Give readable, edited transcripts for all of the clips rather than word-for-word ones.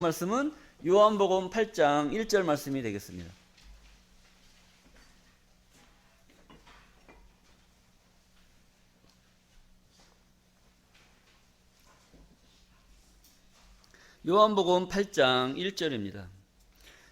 말씀은 요한복음 8장 1절 말씀이 되겠습니다. 요한복음 8장 1절입니다.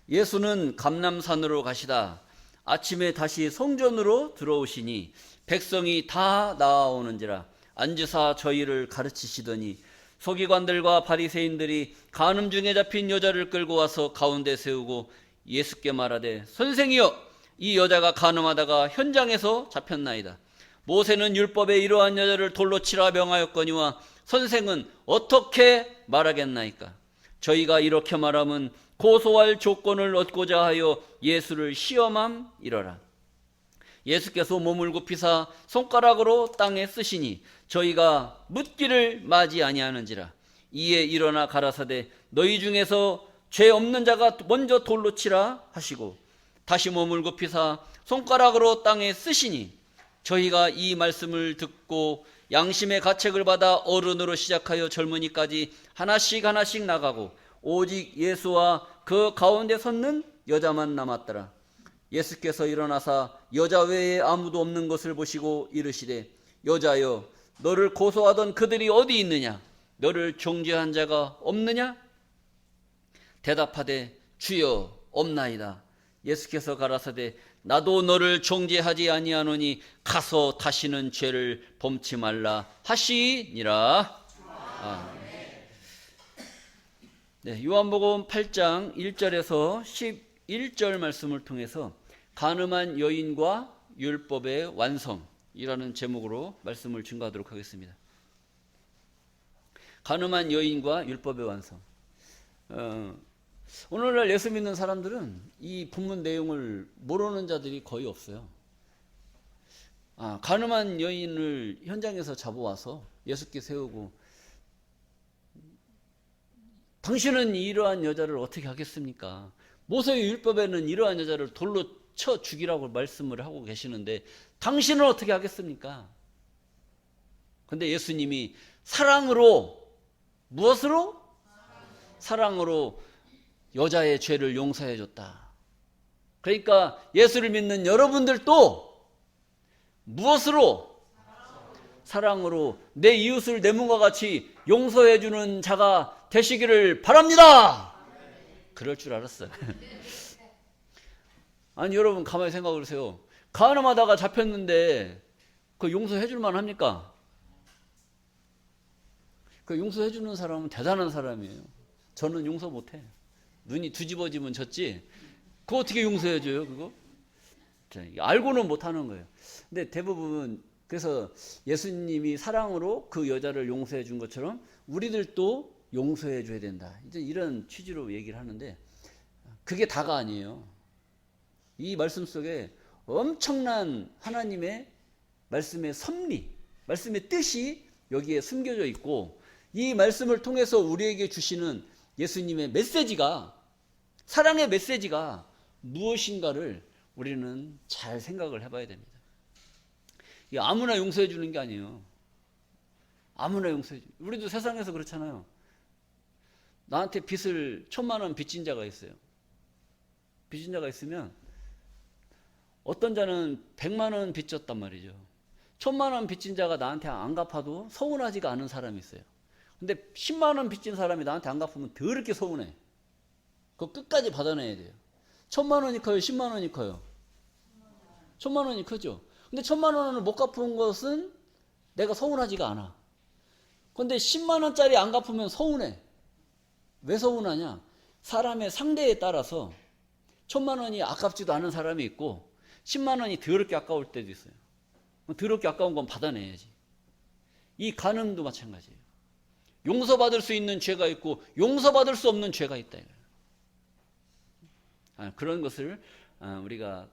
예수는 감람산으로 가시다 아침에 다시 성전으로 들어오시니 백성이 다 나아오는지라 앉으사 저희를 가르치시더니 서기관들과 바리새인들이 간음 중에 잡힌 여자를 끌고 와서 가운데 세우고 예수께 말하되 선생이여 이 여자가 간음하다가 현장에서 잡혔나이다. 모세는 율법에 이러한 여자를 돌로 치라 명하였거니와 선생은 어떻게 말하겠나이까? 저희가 이렇게 말하면 고소할 조건을 얻고자 하여 예수를 시험함이러라. 예수께서 몸을 굽히사 손가락으로 땅에 쓰시니 저희가 묻기를 마지 아니하는지라. 이에 일어나 가라사대 너희 중에서 죄 없는 자가 먼저 돌로 치라 하시고 다시 몸을 굽히사 손가락으로 땅에 쓰시니 저희가 이 말씀을 듣고 양심의 가책을 받아 어른으로 시작하여 젊은이까지 하나씩 하나씩 나가고 오직 예수와 그 가운데 섰는 여자만 남았더라. 예수께서 일어나사 여자 외에 아무도 없는 것을 보시고 이르시되 여자여 너를 고소하던 그들이 어디 있느냐? 너를 정죄한 자가 없느냐? 대답하되 주여 없나이다. 예수께서 가라사대 나도 너를 정죄하지 아니하노니 가서 다시는 죄를 범치 말라 하시니라. 네, 요한복음 8장 1절에서 11절 말씀을 통해서 간음한 여인과 율법의 완성이라는 제목으로 말씀을 증거하도록 하겠습니다. 간음한 여인과 율법의 완성. 오늘날 예수 믿는 사람들은 이 본문 내용을 모르는 자들이 거의 없어요. 간음한 여인을 현장에서 잡아와서 예수께 세우고 당신은 이러한 여자를 어떻게 하겠습니까? 모세의 율법에는 이러한 여자를 돌로 쳐 죽이라고 말씀을 하고 계시는데 당신은 어떻게 하겠습니까? 그런데 예수님이 사랑으로, 무엇으로? 사랑으로 여자의 죄를 용서해 줬다. 그러니까 예수를 믿는 여러분들도 무엇으로? 사랑으로 내 이웃을 내 몸과 같이 용서해 주는 자가 되시기를 바랍니다. 그럴 줄 알았어요. 아니 여러분 가만히 생각해 보세요. 간음하다가 잡혔는데 그 용서해 줄 만합니까? 그 용서해 주는 사람은 대단한 사람이에요. 저는 용서 못해. 눈이 뒤집어지면 졌지. 그거 어떻게 용서해 줘요 그거? 알고는 못하는 거예요. 근데 대부분 그래서 예수님이 사랑으로 그 여자를 용서해 준 것처럼 우리들도 용서해 줘야 된다. 이제 이런 취지로 얘기를 하는데 그게 다가 아니에요. 이 말씀 속에 엄청난 하나님의 말씀의 섭리, 말씀의 뜻이 여기에 숨겨져 있고 이 말씀을 통해서 우리에게 주시는 예수님의 메시지가 사랑의 메시지가 무엇인가를 우리는 잘 생각을 해봐야 됩니다. 아무나 용서해 주는 게 아니에요. 아무나 용서해 주. 우리도 세상에서 그렇잖아요. 나한테 빚을 1,000만 원 빚진 자가 있어요. 빚진 자가 있으면 어떤 자는 100만 원 빚졌단 말이죠. 1,000만 원 빚진 자가 나한테 안 갚아도 서운하지가 않은 사람이 있어요. 근데 10만 원 빚진 사람이 나한테 안 갚으면 더럽게 서운해. 그거 끝까지 받아내야 돼요. 1,000만 원이 커요? 10만 원이 커요? 1,000만 원이 크죠. 근데 1,000만 원을 못 갚은 것은 내가 서운하지가 않아. 근데 10만 원짜리 안 갚으면 서운해. 왜 서운하냐? 사람의 상대에 따라서 1,000만 원이 아깝지도 않은 사람이 있고 10만 원이 더럽게 아까울 때도 있어요. 더럽게 아까운 건 받아내야지. 이 간음도 마찬가지예요. 용서받을 수 있는 죄가 있고 용서받을 수 없는 죄가 있다. 그런 것을 우리가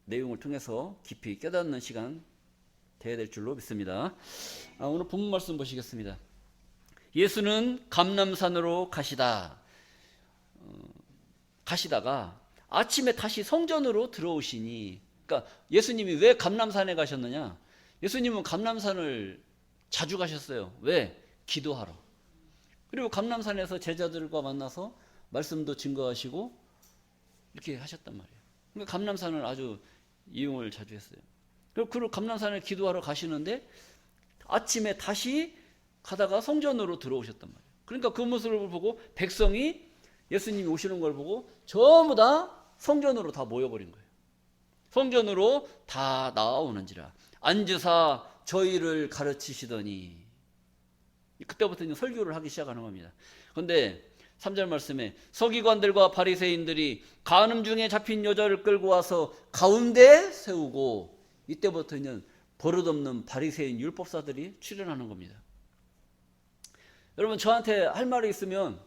내용을 통해서 깊이 깨닫는 시간 되어야 될 줄로 믿습니다. 오늘 본문 말씀 보시겠습니다. 예수는 감람산으로 가시다가 아침에 다시 성전으로 들어오시니, 그러니까 예수님이 왜 감람산에 가셨느냐? 예수님은 감람산을 자주 가셨어요. 왜? 기도하러. 그리고 감람산에서 제자들과 만나서 말씀도 증거하시고 이렇게 하셨단 말이에요. 그러니까 감람산을 아주 이용을 자주 했어요. 그리고 감람산에 기도하러 가시는데 아침에 다시 가다가 성전으로 들어오셨단 말이에요. 그러니까 그 모습을 보고 백성이 예수님이 오시는 걸 보고 전부 다 성전으로 다 모여버린 거예요. 성전으로 다 나아오는지라 앉으사 저희를 가르치시더니, 그때부터 이제 설교를 하기 시작하는 겁니다. 그런데 3절 말씀에 서기관들과 바리새인들이 간음 중에 잡힌 여자를 끌고 와서 가운데에 세우고, 이때부터는 버릇없는 바리새인 율법사들이 출연하는 겁니다. 여러분, 저한테 할 말이 있으면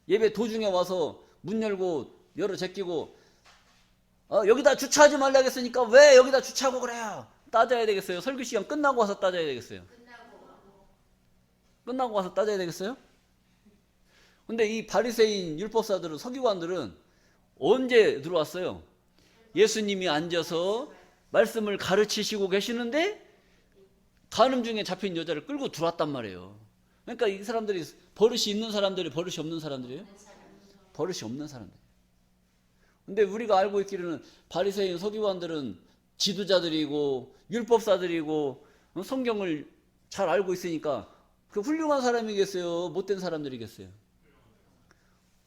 예배 도중에 와서 문 열고 열어 제끼고 여기다 주차하지 말라 했으니까 왜 여기다 주차하고 그래요? 따져야 되겠어요? 설교 시간 끝나고 와서 따져야 되겠어요? 끝나고 와서 따져야 되겠어요? 근데 이 바리새인 율법사들은, 서기관들은 언제 들어왔어요? 예수님이 앉아서 말씀을 가르치시고 계시는데 간음 중에 잡힌 여자를 끌고 들어왔단 말이에요. 그러니까 이 사람들이 버릇이 있는 사람들이 버릇이 없는 사람들이에요? 버릇이 없는 사람들. 근데 우리가 알고 있기로는 바리새인 서기관들은 지도자들이고 율법사들이고 성경을 잘 알고 있으니까 그 훌륭한 사람이겠어요? 못된 사람들이겠어요?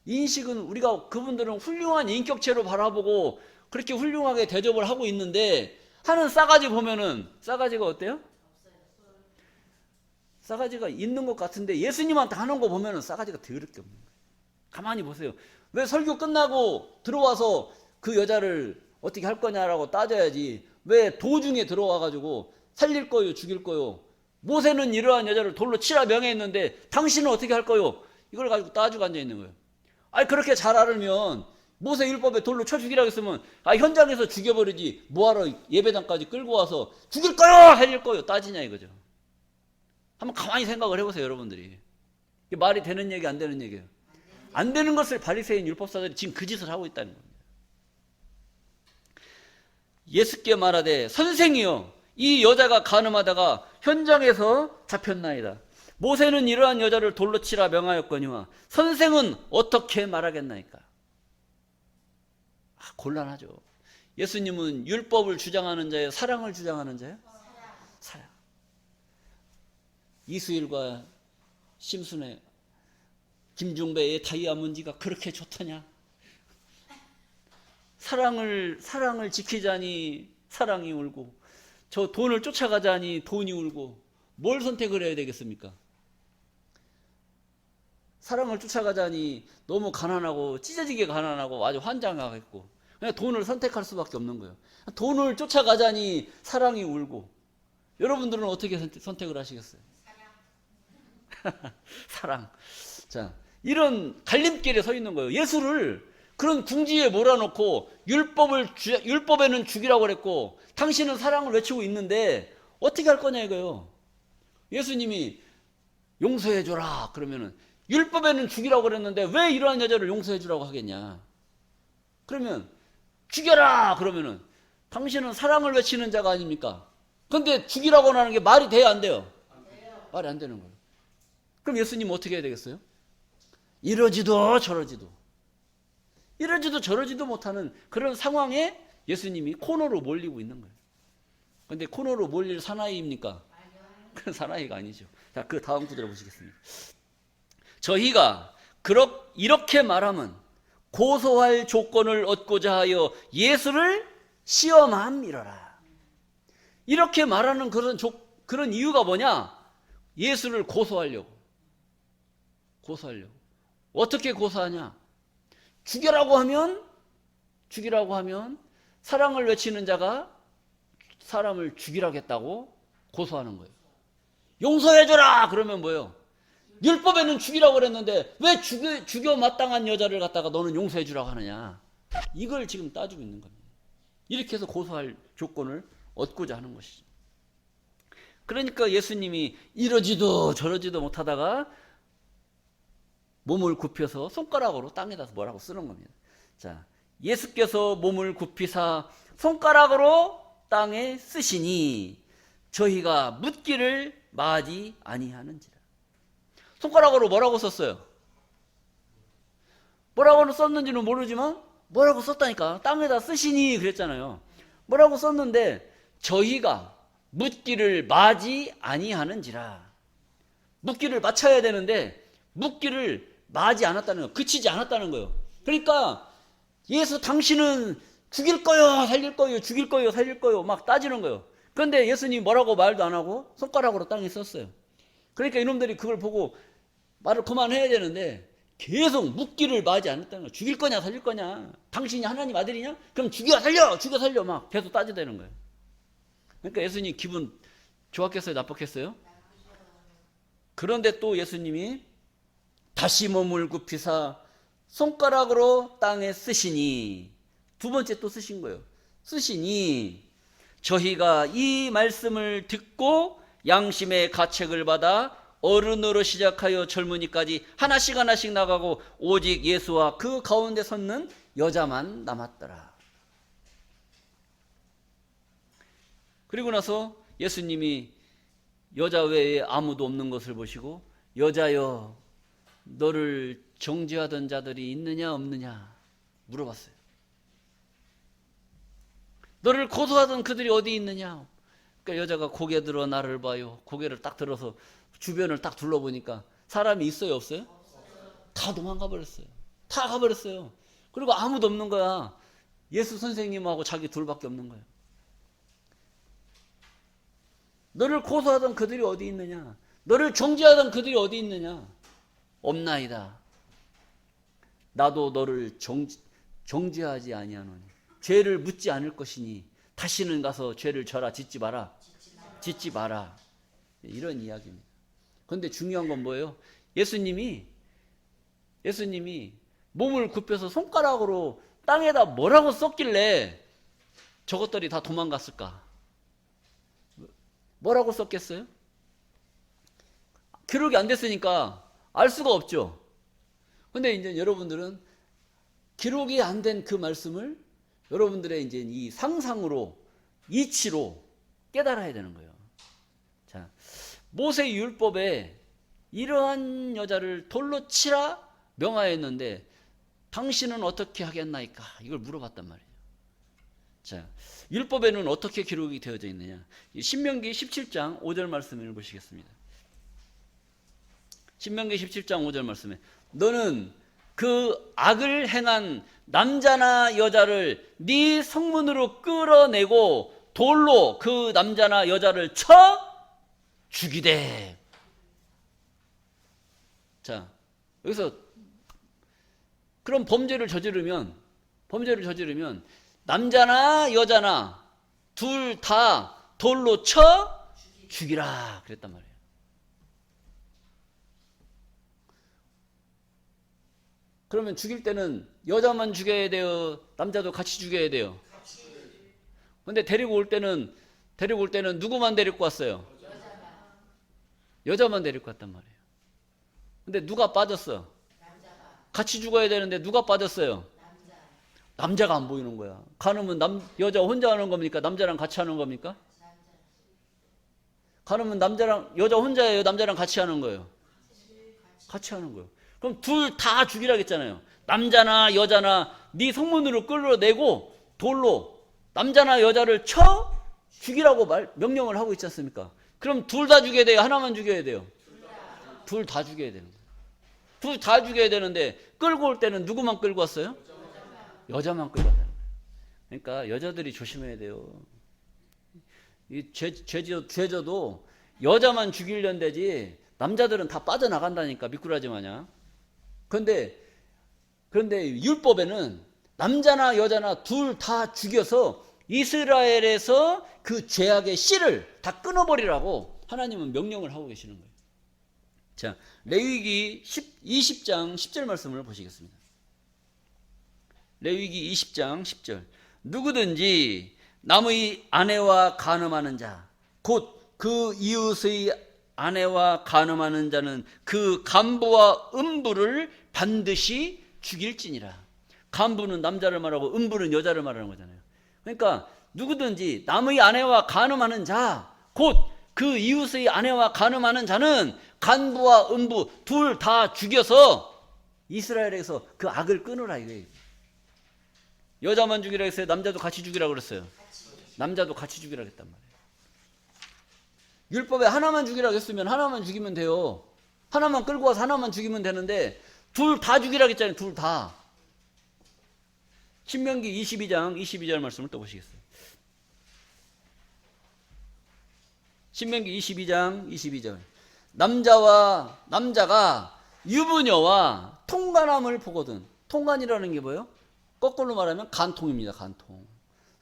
인식은 우리가 그분들은 훌륭한 인격체로 바라보고 그렇게 훌륭하게 대접을 하고 있는데 하는 싸가지 보면은 싸가지가 어때요? 싸가지가 있는 것 같은데 예수님한테 하는 거 보면은 싸가지가 더럽게 없는 거예요. 가만히 보세요. 왜 설교 끝나고 들어와서 그 여자를 어떻게 할 거냐라고 따져야지, 왜 도중에 들어와가지고 살릴 거요 죽일 거요, 모세는 이러한 여자를 돌로 치라 명했는데 당신은 어떻게 할 거요, 이걸 가지고 따지고 앉아 있는 거예요. 아니 그렇게 잘 알으면 모세 율법에 돌로 쳐 죽이라고 했으면 현장에서 죽여버리지 뭐하러 예배당까지 끌고 와서 죽일 거요 살릴 거요 따지냐 이거죠. 한번 가만히 생각을 해보세요 여러분들이. 이게 말이 되는 얘기 안 되는 얘기예요. 안 되는 것을 바리새인 율법사들이 지금 그 짓을 하고 있다는 겁니다. 예수께 말하되 선생이여 이 여자가 간음하다가 현장에서 잡혔나이다. 모세는 이러한 여자를 돌로 치라 명하였거니와 선생은 어떻게 말하겠나이까. 곤란하죠. 예수님은 율법을 주장하는 자예요? 사랑을 주장하는 자예요? 사랑. 이수일과 심순애, 김중배의 다이아몬드가 그렇게 좋더냐? 사랑을 지키자니 사랑이 울고, 저 돈을 쫓아가자니 돈이 울고, 뭘 선택을 해야 되겠습니까? 사랑을 쫓아가자니 너무 가난하고 찢어지게 가난하고 아주 환장하겠고, 그냥 돈을 선택할 수밖에 없는 거예요. 돈을 쫓아가자니 사랑이 울고. 여러분들은 어떻게 선택을 하시겠어요? 사랑. 자, 이런 갈림길에 서 있는 거예요. 예수를 그런 궁지에 몰아놓고 율법에는 죽이라고 그랬고 당신은 사랑을 외치고 있는데 어떻게 할 거냐 이거예요. 예수님이 용서해줘라 그러면은 율법에는 죽이라고 그랬는데 왜 이러한 여자를 용서해주라고 하겠냐. 그러면 죽여라 그러면은 당신은 사랑을 외치는 자가 아닙니까? 근데 죽이라고 하는 게 말이 돼야 안 돼요? 말이 안 되는 거예요. 그럼 예수님은 어떻게 해야 되겠어요? 이러지도 저러지도 못하는 그런 상황에 예수님이 코너로 몰리고 있는 거예요. 그런데 코너로 몰릴 사나이입니까? 그런 사나이가 아니죠. 자, 그 다음 구절을 보시겠습니다. 저희가 이렇게 말하면 고소할 조건을 얻고자 하여 예수를 시험함이러라. 이렇게 말하는 그런 이유가 뭐냐? 예수를 고소하려고. 어떻게 고소하냐? 죽이라고 하면 사랑을 외치는 자가 사람을 죽이라겠다고 고소하는 거예요. 용서해줘라 그러면 뭐예요? 율법에는 죽이라고 그랬는데 왜 죽여 마땅한 여자를 갖다가 너는 용서해주라고 하느냐. 이걸 지금 따지고 있는 겁니다. 이렇게 해서 고소할 조건을 얻고자 하는 것이죠. 그러니까 예수님이 이러지도 저러지도 못하다가 몸을 굽혀서 손가락으로 땅에다 뭐라고 쓰는 겁니다. 자, 예수께서 몸을 굽히사 손가락으로 땅에 쓰시니 저희가 묻기를 마지 아니하는지라. 손가락으로 뭐라고 썼어요? 뭐라고 썼는지는 모르지만 뭐라고 썼다니까. 땅에다 쓰시니 그랬잖아요. 뭐라고 썼는데 저희가 묻기를 마지 아니하는지라. 묻기를 맞춰야 되는데 묻기를 마지 않았다는 거예요. 그치지 않았다는 거예요. 그러니까 예수 당신은 죽일 거요 살릴 거요 죽일 거요 살릴 거요 막 따지는 거예요. 그런데 예수님이 뭐라고 말도 안 하고 손가락으로 땅에 썼어요. 그러니까 이놈들이 그걸 보고 말을 그만해야 되는데 계속 묻기를 마지 않았다는 거예요. 죽일 거냐 살릴 거냐. 당신이 하나님 아들이냐? 그럼 죽여 살려 막 계속 따지되는 거예요. 그러니까 예수님 기분 좋았겠어요 나빴겠어요? 그런데 또 예수님이 다시 몸을 굽히사 손가락으로 땅에 쓰시니, 두 번째 또 쓰신 거예요. 쓰시니 저희가 이 말씀을 듣고 양심의 가책을 받아 어른으로 시작하여 젊은이까지 하나씩 나가고 오직 예수와 그 가운데 섰는 여자만 남았더라. 그리고 나서 예수님이 여자 외에 아무도 없는 것을 보시고 여자여 너를 정죄하던 자들이 있느냐 없느냐 물어봤어요. 너를 고소하던 그들이 어디 있느냐. 그러니까 여자가 고개 들어 나를 봐요. 고개를 딱 들어서 주변을 딱 둘러보니까 사람이 있어요 없어요? 다 도망가 버렸어요. 다 가버렸어요. 그리고 아무도 없는 거야. 예수 선생님하고 자기 둘밖에 없는 거예요. 너를 고소하던 그들이 어디 있느냐. 너를 정죄하던 그들이 어디 있느냐. 없나이다. 나도 너를 정죄하지 아니하노니 죄를 묻지 않을 것이니 다시는 가서 죄를 져라. 짓지 마라. 이런 이야기입니다. 그런데 중요한 건 뭐예요? 예수님이 몸을 굽혀서 손가락으로 땅에다 뭐라고 썼길래 저것들이 다 도망갔을까? 뭐라고 썼겠어요? 기록이 안 됐으니까 알 수가 없죠. 근데 이제 여러분들은 기록이 안 된 그 말씀을 여러분들의 이제 이 상상으로, 이치로 깨달아야 되는 거예요. 자, 모세 율법에 이러한 여자를 돌로 치라 명하였는데 당신은 어떻게 하겠나이까? 이걸 물어봤단 말이에요. 자, 율법에는 어떻게 기록이 되어져 있느냐? 신명기 17장 5절 말씀을 보시겠습니다. 신명기 17장 5절 말씀에 너는 그 악을 행한 남자나 여자를 네 성문으로 끌어내고 돌로 그 남자나 여자를 쳐 죽이되. 자, 여기서 그런 범죄를 저지르면 남자나 여자나 둘 다 돌로 쳐 죽이라 그랬단 말이에요. 그러면 죽일 때는 여자만 죽여야 돼요? 남자도 같이 죽여야 돼요? 근데 데리고 올 때는 누구만 데리고 왔어요? 여자만 데리고 왔단 말이에요. 근데 누가 빠졌어? 같이 죽어야 되는데 누가 빠졌어요? 남자가 안 보이는 거야. 간음은 여자 혼자 하는 겁니까? 남자랑 같이 하는 겁니까? 간음은 여자 혼자예요? 남자랑 같이 하는 거예요? 같이 하는 거예요. 그럼 둘 다 죽이라 했잖아요. 남자나 여자나 네 성문으로 끌어내고 돌로 남자나 여자를 쳐 죽이라고 명령을 하고 있지 않습니까? 그럼 둘 다 죽여야 돼요? 하나만 죽여야 돼요? 둘 다 죽여야 되는 거예요. 둘 다 죽여야 되는데 끌고 올 때는 누구만 끌고 왔어요? 여자만 끌고 왔다는 거예요. 그러니까 여자들이 조심해야 돼요. 이 죄져도 여자만 죽이려는 데지 남자들은 다 빠져나간다니까, 미꾸라지 마냥. 그런데 율법에는 남자나 여자나 둘 다 죽여서 이스라엘에서 그 죄악의 씨를 다 끊어버리라고 하나님은 명령을 하고 계시는 거예요. 자, 레위기 20장 10절 말씀을 보시겠습니다. 레위기 20장 10절. 누구든지 남의 아내와 간음하는 자, 곧 그 이웃의 아내와 간음하는 자는 그 간부와 음부를 반드시 죽일지니라. 간부는 남자를 말하고 음부는 여자를 말하는 거잖아요. 그러니까 누구든지 남의 아내와 간음하는 자, 곧 그 이웃의 아내와 간음하는 자는 간부와 음부 둘 다 죽여서 이스라엘에서 그 악을 끊으라 이거예요. 여자만 죽이라 했어요? 남자도 같이 죽이라 그랬어요? 남자도 같이 죽이라 했단 말이에요. 율법에 하나만 죽이라 했으면 하나만 죽이면 돼요. 하나만 끌고 와서 하나만 죽이면 되는데 둘 다 죽이라 했잖아요. 둘 다. 신명기 22장 22절 말씀을 또 보시겠어요? 신명기 22장 22절. 남자가 유부녀와 통간함을 보거든. 통간이라는 게 뭐예요? 거꾸로 말하면 간통입니다. 간통.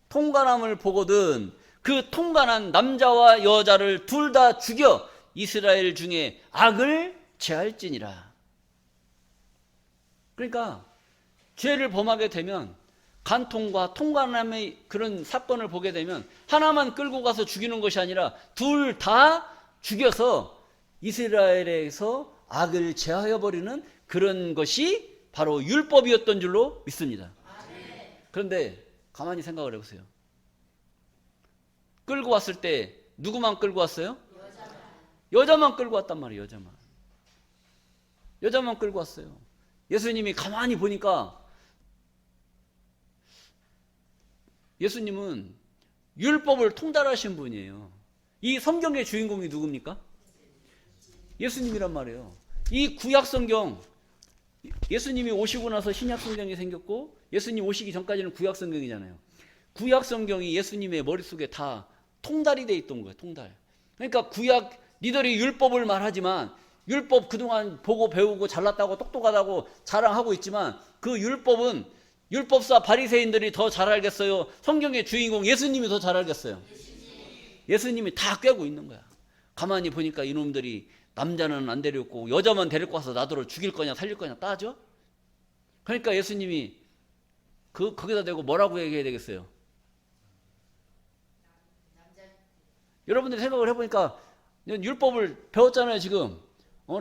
통간함을 보거든 그 통간한 남자와 여자를 둘 다 죽여 이스라엘 중에 악을 제할지니라. 그러니까 죄를 범하게 되면 간통과 통간함의 그런 사건을 보게 되면 하나만 끌고 가서 죽이는 것이 아니라 둘 다 죽여서 이스라엘에서 악을 제하여 버리는 그런 것이 바로 율법이었던 줄로 믿습니다. 그런데 가만히 생각을 해보세요. 끌고 왔을 때 누구만 끌고 왔어요? 여자만 끌고 왔단 말이에요. 여자만 끌고 왔어요. 예수님이 가만히 보니까 예수님은 율법을 통달하신 분이에요. 이 성경의 주인공이 누굽니까? 예수님이란 말이에요. 이 구약 성경, 예수님이 오시고 나서 신약 성경이 생겼고 예수님 오시기 전까지는 구약 성경이잖아요. 구약 성경이 예수님의 머릿속에 다 통달이 돼 있던 거예요. 통달. 그러니까 구약 니들이 율법을 말하지만 율법 그동안 보고 배우고 잘났다고 똑똑하다고 자랑하고 있지만 그 율법은 율법사 바리새인들이 더 잘 알겠어요? 성경의 주인공 예수님이 더 잘 알겠어요? 예수님이 다 꿰고 있는 거야. 가만히 보니까 이놈들이 남자는 안 데리고 여자만 데리고 와서 나더러 죽일 거냐 살릴 거냐 따져? 그러니까 예수님이 거기다 대고 뭐라고 얘기해야 되겠어요? 여러분들이 생각을 해보니까 율법을 배웠잖아요 지금.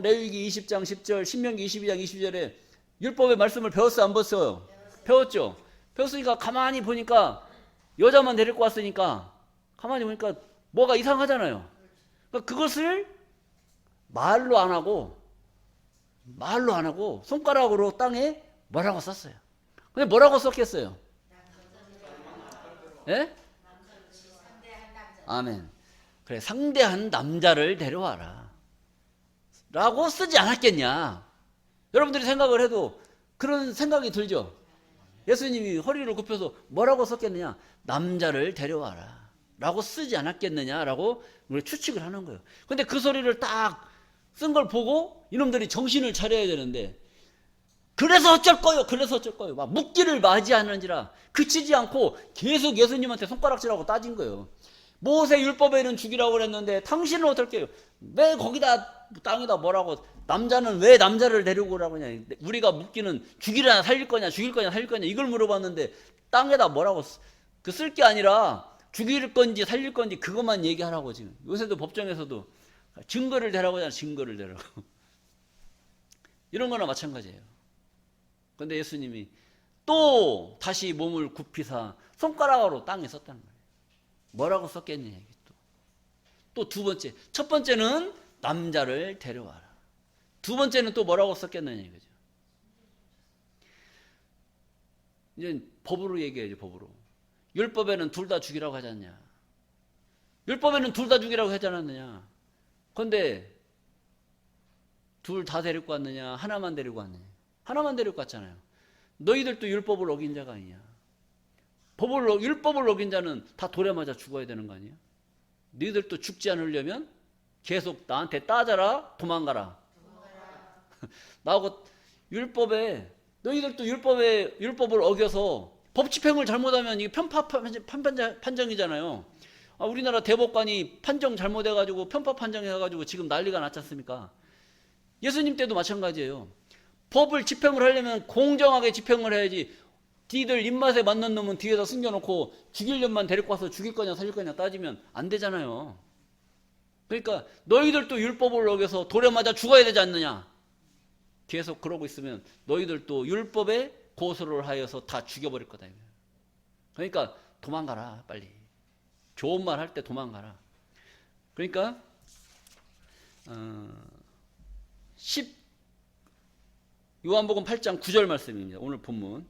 레위기 20장 10절 신명기 22장 22절에 율법의 말씀을 배웠어요 안 배웠어요? 배웠죠. 배웠으니까 가만히 보니까 여자만 데리고 왔으니까 가만히 보니까 뭐가 이상하잖아요. 그러니까 그것을 말로 안 하고 손가락으로 땅에 뭐라고 썼어요. 근데 뭐라고 썼겠어요? 예? 아멘. 그래 상대한 남자를 데려와라 라고 쓰지 않았겠냐. 여러분들이 생각을 해도 그런 생각이 들죠. 예수님이 허리를 굽혀서 뭐라고 썼겠느냐. 남자를 데려와라 라고 쓰지 않았겠느냐라고 추측을 하는 거예요. 근데 그 소리를 딱 쓴 걸 보고 이놈들이 정신을 차려야 되는데 그래서 어쩔 거요 막 묻기를 맞이하는지라 그치지 않고 계속 예수님한테 손가락질하고 따진 거예요. 모세 율법에는 죽이라고 그랬는데 당신은 어떨게요? 왜 거기다 땅에다 뭐라고 남자는 왜 남자를 데리고 오라고 하냐. 우리가 묻기는 죽이려나 살릴 거냐 이걸 물어봤는데 땅에다 뭐라고 쓸 게 아니라 죽일 건지 살릴 건지 그것만 얘기하라고. 지금 요새도 법정에서도 증거를 대라고 하잖아. 증거를 대라고. 이런 거나 마찬가지예요. 근데 예수님이 또 다시 몸을 굽히사 손가락으로 땅에 썼다는 거예요. 뭐라고 썼겠느냐. 또 두 번째. 첫 번째는 남자를 데려와라. 두 번째는 또 뭐라고 썼겠느냐 이거죠. 이제 법으로 얘기해야죠. 법으로. 율법에는 둘 다 죽이라고 하지 않냐. 율법에는 둘 다 죽이라고 하지 않았느냐. 그런데 둘 다 데리고 왔느냐 하나만 데리고 왔느냐. 하나만 데리고 왔잖아요. 너희들도 율법을 어긴 자가 아니냐. 율법을 어긴 자는 다 돌에 맞아 죽어야 되는 거 아니야. 너희들도 죽지 않으려면 계속 나한테 따져라. 도망가라. 나하고 율법에 너희들도 율법을 어겨서 법 집행을 잘못하면 이게 편파 판정이잖아요. 우리나라 대법관이 판정 잘못해가지고 편파 판정해가지고 지금 난리가 났지 않습니까? 예수님 때도 마찬가지예요. 법을 집행을 하려면 공정하게 집행을 해야지. 니들 입맛에 맞는 놈은 뒤에다 숨겨놓고 죽일 놈만 데리고 와서 죽일 거냐 살릴 거냐 따지면 안 되잖아요. 그러니까 너희들도 율법을 어겨서 돌에 맞아 죽어야 되지 않느냐. 계속 그러고 있으면 너희들도 율법에 고소를 하여서 다 죽여버릴 거다. 그러니까 도망가라 빨리. 좋은 말 할 때 도망가라. 그러니까 10 요한복음 8장 9절 말씀입니다. 오늘 본문.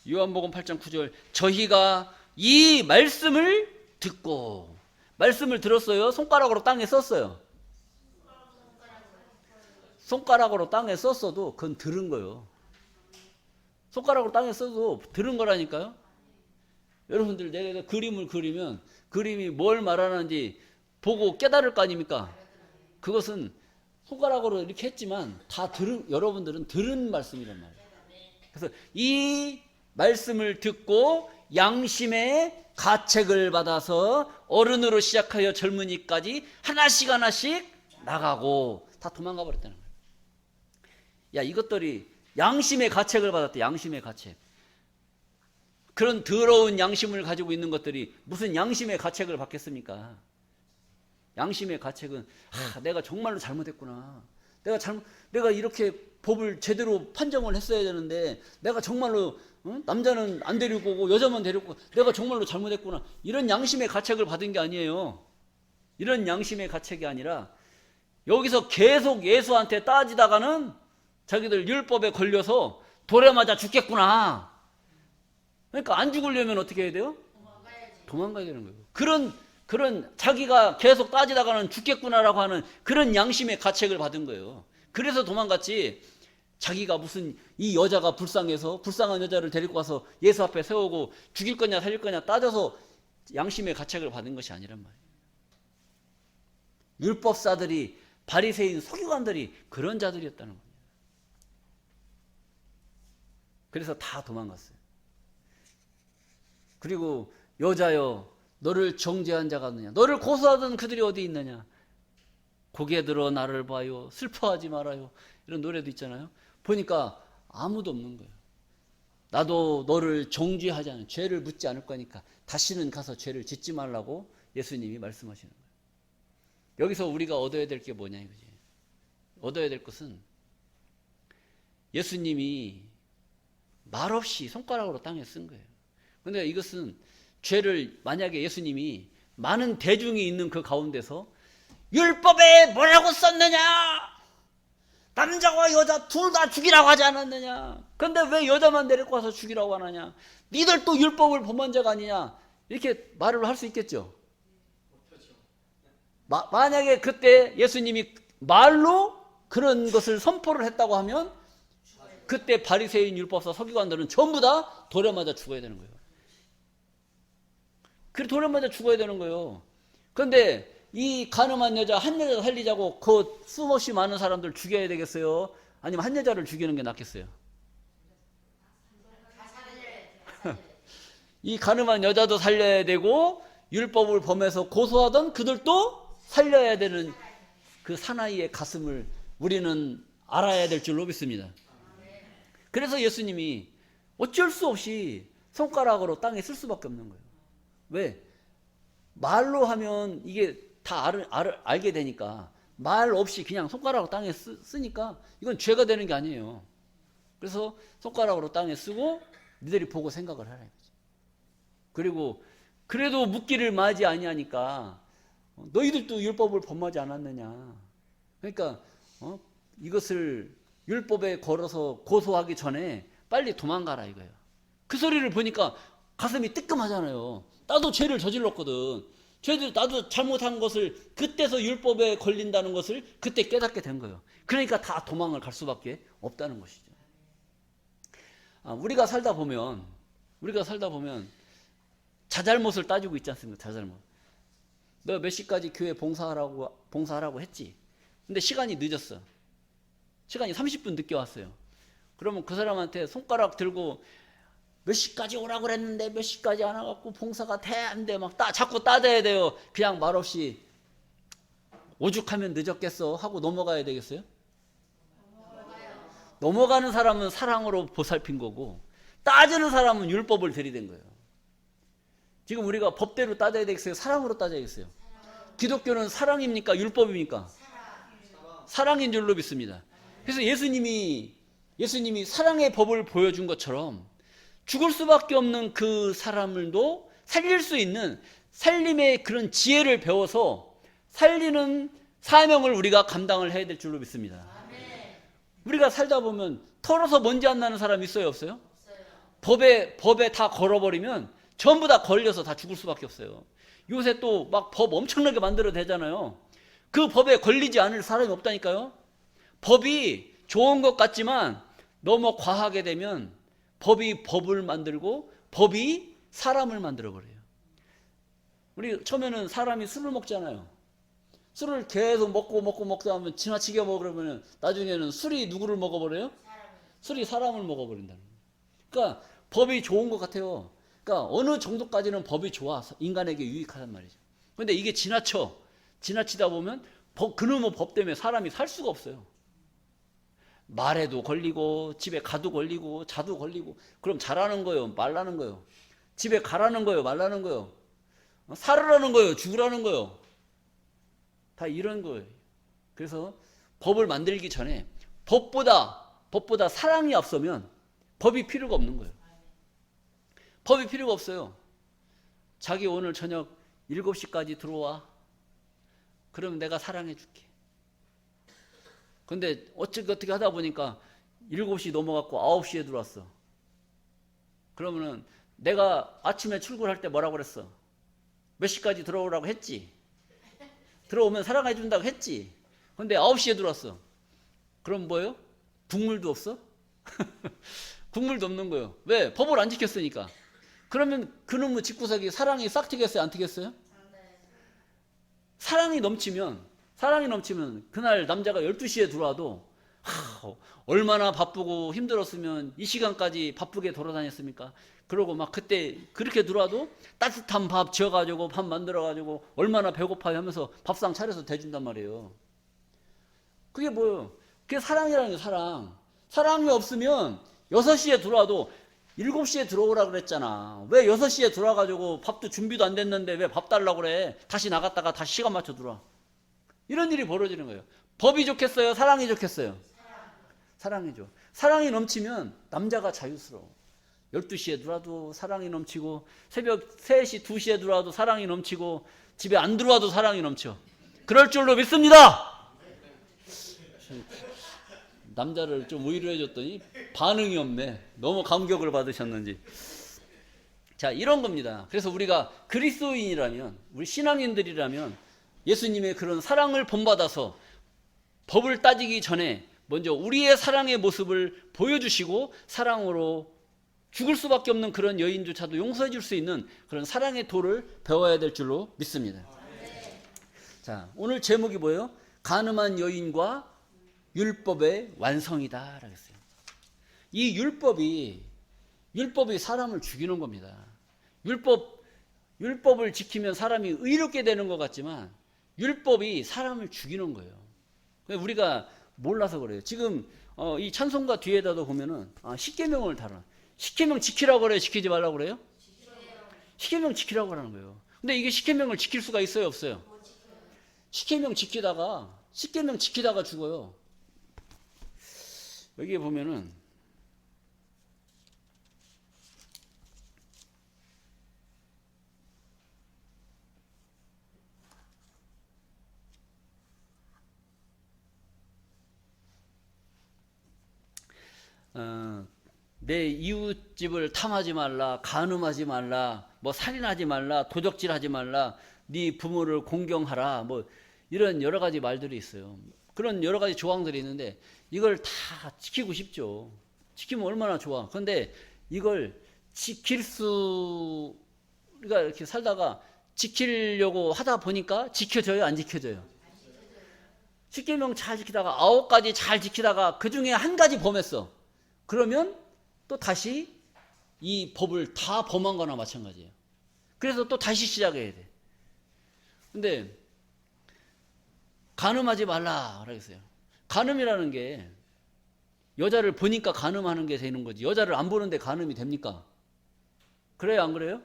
요한복음 8장 9절. 저희가 이 말씀을 듣고, 말씀을 들었어요? 손가락으로 땅에 썼어요? 손가락으로 땅에 썼어도 그건 들은 거예요. 손가락으로 땅에 써도 들은 거라니까요. 여러분들 내가 그림을 그리면 그림이 뭘 말하는지 보고 깨달을 거 아닙니까? 그것은 손가락으로 이렇게 했지만 다 여러분들은 들은 말씀이란 말이에요. 그래서 이 말씀을 듣고 양심의 가책을 받아서 어른으로 시작하여 젊은이까지 하나씩 나가고 다 도망가 버렸다는 거예요. 야, 이것들이 양심의 가책을 받았대. 양심의 가책. 그런 더러운 양심을 가지고 있는 것들이 무슨 양심의 가책을 받겠습니까? 양심의 가책은 내가 정말로 잘못했구나. 내가 이렇게 법을 제대로 판정을 했어야 되는데 내가 정말로 남자는 안 데리고 오고 여자만 데리고 내가 정말로 잘못했구나. 이런 양심의 가책을 받은 게 아니에요. 이런 양심의 가책이 아니라 여기서 계속 예수한테 따지다가는 자기들 율법에 걸려서 돌에 맞아 죽겠구나. 그러니까 안 죽으려면 어떻게 해야 돼요? 도망가야 되는 거예요. 그런 자기가 계속 따지다가는 죽겠구나라고 하는 그런 양심의 가책을 받은 거예요. 그래서 도망갔지. 자기가 무슨 이 여자가 불쌍해서 불쌍한 여자를 데리고 가서 예수 앞에 세우고 죽일 거냐 살릴 거냐 따져서 양심의 가책을 받은 것이 아니란 말이에요. 율법사들이 바리새인 서기관들이 그런 자들이었다는 겁니다. 그래서 다 도망갔어요. 그리고 여자여 너를 정죄한 자가 없느냐, 너를 고소하던 그들이 어디 있느냐, 고개 들어 나를 봐요, 슬퍼하지 말아요, 이런 노래도 있잖아요. 보니까 아무도 없는 거예요. 나도 너를 정죄하지 않은, 죄를 묻지 않을 거니까 다시는 가서 죄를 짓지 말라고 예수님이 말씀하시는 거예요. 여기서 우리가 얻어야 될 게 뭐냐 이거지. 얻어야 될 것은 예수님이 말없이 손가락으로 땅에 쓴 거예요. 그런데 이것은 죄를 만약에 예수님이 많은 대중이 있는 그 가운데서 율법에 뭐라고 썼느냐, 남자와 여자 둘 다 죽이라고 하지 않았느냐, 근데 왜 여자만 데리고 와서 죽이라고 하느냐, 니들 또 율법을 범한 자가 아니냐, 이렇게 말을 할 수 있겠죠. 만약에 그때 예수님이 말로 그런 것을 선포를 했다고 하면 그때 바리새인 율법사 서기관들은 전부 다 돌에 맞아 죽어야 되는 거예요. 그래 돌에 맞아 죽어야 되는 거예요. 그런데 이 가늠한 여자 한 여자 살리자고 그 수없이 많은 사람들 죽여야 되겠어요? 아니면 한 여자를 죽이는 게 낫겠어요? 이 가늠한 여자도 살려야 되고 율법을 범해서 고소하던 그들도 살려야 되는 그 사나이의 가슴을 우리는 알아야 될 줄로 믿습니다. 그래서 예수님이 어쩔 수 없이 손가락으로 땅에 쓸 수밖에 없는 거예요. 왜? 말로 하면 이게 다 알게 되니까 말 없이 그냥 손가락으로 땅에 쓰니까 이건 죄가 되는 게 아니에요. 그래서 손가락으로 땅에 쓰고 니들이 보고 생각을 하라 이거지. 그리고 그래도 묻기를 마지 아니하니까 너희들도 율법을 범하지 않았느냐. 그러니까 이것을 율법에 걸어서 고소하기 전에 빨리 도망가라 이거예요. 그 소리를 보니까 가슴이 뜨끔하잖아요. 나도 죄를 저질렀거든. 나도 잘못한 것을 그때서 율법에 걸린다는 것을 그때 깨닫게 된 거예요. 그러니까 다 도망을 갈 수밖에 없다는 것이죠. 우리가 살다 보면 자잘못을 따지고 있지 않습니까? 자잘못. 너 몇 시까지 교회 봉사하라고 했지. 근데 시간이 늦었어. 시간이 30분 늦게 왔어요. 그러면 그 사람한테 손가락 들고 몇 시까지 오라고 그랬는데 몇 시까지 안 와갖고 봉사가 돼 안 돼 막 자꾸 따져야 돼요. 그냥 말없이 오죽하면 늦었겠어 하고 넘어가야 되겠어요? 넘어가는 사람은 사랑으로 보살핀 거고 따지는 사람은 율법을 들이댄 거예요. 지금 우리가 법대로 따져야 되겠어요? 사랑으로 따져야겠어요? 기독교는 사랑입니까? 율법입니까? 사랑인 줄로 믿습니다. 그래서 예수님이 사랑의 법을 보여준 것처럼 죽을 수밖에 없는 그 사람을도 살릴 수 있는 살림의 그런 지혜를 배워서 살리는 사명을 우리가 감당을 해야 될 줄로 믿습니다. 우리가 살다 보면 털어서 먼지 안 나는 사람 있어요, 없어요? 없어요. 법에 다 걸어버리면 전부 다 걸려서 다 죽을 수밖에 없어요. 요새 또 막 법 엄청나게 만들어 대잖아요. 그 법에 걸리지 않을 사람이 없다니까요. 법이 좋은 것 같지만 너무 과하게 되면 법이 법을 만들고 법이 사람을 만들어 버려요. 우리 처음에는 사람이 술을 먹잖아요. 술을 계속 먹다 하면 지나치게 먹어 그러면 나중에는 술이 누구를 먹어버려요? 술이 사람을 먹어버린다는 거예요. 그러니까 법이 좋은 것 같아요. 그러니까 어느 정도까지는 법이 좋아 인간에게 유익하단 말이죠. 그런데 이게 지나치다 보면 그놈의 법 때문에 사람이 살 수가 없어요. 말에도 걸리고 집에 가도 걸리고 자도 걸리고. 그럼 자라는 거예요, 말라는 거예요? 집에 가라는 거예요, 말라는 거예요? 살으라는 거예요, 죽으라는 거예요? 다 이런 거예요. 그래서 법을 만들기 전에 법보다 사랑이 앞서면 법이 필요가 없는 거예요. 법이 필요가 없어요. 자기 오늘 저녁 7시까지 들어와. 그러면 내가 사랑해 줄게. 근데 어떻게 하다 보니까 7시 넘어갔고 9시에 들어왔어. 그러면은 내가 아침에 출근할 때 뭐라고 그랬어? 몇 시까지 들어오라고 했지? 들어오면 사랑해 준다고 했지? 근데 9시에 들어왔어. 그럼 뭐예요? 국물도 없어? 국물도 없는 거예요. 왜? 법을 안 지켰으니까. 그러면 그놈의 집구석이 사랑이 싹 튀겠어요? 안 튀겠어요? 사랑이 넘치면 그날 남자가 12시에 들어와도 얼마나 바쁘고 힘들었으면 이 시간까지 바쁘게 돌아다녔습니까? 그러고 막 그때 그렇게 들어와도 따뜻한 밥 지어가지고 밥 만들어가지고 얼마나 배고파요 하면서 밥상 차려서 대준단 말이에요. 그게 뭐예요? 그게 사랑이라는 거예요. 사랑. 사랑이 없으면 6시에 들어와도 7시에 들어오라 그랬잖아. 왜 6시에 들어와가지고 밥도 준비도 안 됐는데 왜 밥 달라고 그래? 다시 나갔다가 다시 시간 맞춰 들어와. 이런 일이 벌어지는 거예요. 법이 좋겠어요? 사랑이 좋겠어요? 사랑이죠. 사랑이 넘치면 남자가 자유스러워. 12시에 들어와도 사랑이 넘치고 새벽 3시, 2시에 들어와도 사랑이 넘치고 집에 안 들어와도 사랑이 넘쳐. 그럴 줄로 믿습니다. 남자를 좀 위로해 줬더니 반응이 없네. 너무 감격을 받으셨는지. 자, 이런 겁니다. 그래서 우리가 그리스도인이라면, 우리 신앙인들이라면 예수님의 그런 사랑을 본받아서 법을 따지기 전에 먼저 우리의 사랑의 모습을 보여주시고 사랑으로 죽을 수밖에 없는 그런 여인조차도 용서해 줄 수 있는 그런 사랑의 도를 배워야 될 줄로 믿습니다. 자, 오늘 제목이 뭐예요? 간음한 여인과 율법의 완성이다 라고 했어요. 이 율법이 사람을 죽이는 겁니다. 율법을 지키면 사람이 의롭게 되는 것 같지만 율법이 사람을 죽이는 거예요. 우리가 몰라서 그래요. 지금 이 찬송가 뒤에다도 보면은 십계명을 다뤄. 십계명 지키라고 그래요? 지키지 말라고 그래요? 십계명 지키라고 하는 거예요. 근데 이게 십계명을 지킬 수가 있어요, 없어요? 십계명 지키다가 죽어요. 여기에 보면은 내 이웃집을 탐하지 말라, 간음하지 말라, 뭐 살인하지 말라, 도적질하지 말라, 네 부모를 공경하라, 뭐 이런 여러 가지 말들이 있어요. 그런 여러 가지 조항들이 있는데 이걸 다 지키고 싶죠. 지키면 얼마나 좋아. 그런데 이걸 우리가 이렇게 살다가 지키려고 하다 보니까 지켜져요, 안 지켜져요? 십계명 잘 지키다가 9가지 잘 지키다가 그 중에 한 가지 범했어. 그러면 또 다시 이 법을 다 범한 거나 마찬가지예요. 그래서 또 다시 시작해야 돼. 근데 간음하지 말라 그랬어요. 간음이라는 게 여자를 보니까 간음하는 게 되는 거지. 여자를 안 보는데 간음이 됩니까? 그래요, 안 그래요?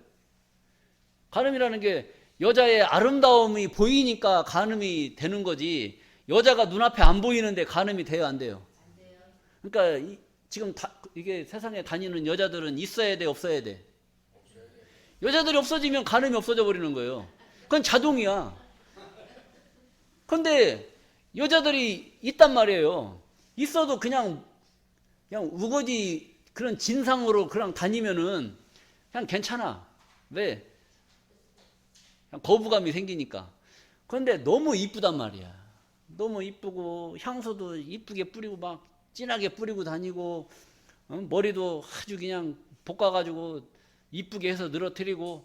간음이라는 게 여자의 아름다움이 보이니까 간음이 되는 거지. 여자가 눈앞에 안 보이는데 간음이 돼요, 안 돼요? 안 돼요. 그러니까 지금 이게 세상에 다니는 여자들은 있어야 돼, 없어야 돼? 여자들이 없어지면 간음이 없어져 버리는 거예요. 그건 자동이야. 그런데 여자들이 있단 말이에요. 있어도 그냥 우거지 그런 진상으로 그냥 다니면은 그냥 괜찮아. 왜? 그냥 거부감이 생기니까. 그런데 너무 이쁘단 말이야. 너무 이쁘고 향수도 이쁘게 뿌리고 막 진하게 뿌리고 다니고 머리도 아주 그냥 볶아가지고 이쁘게 해서 늘어뜨리고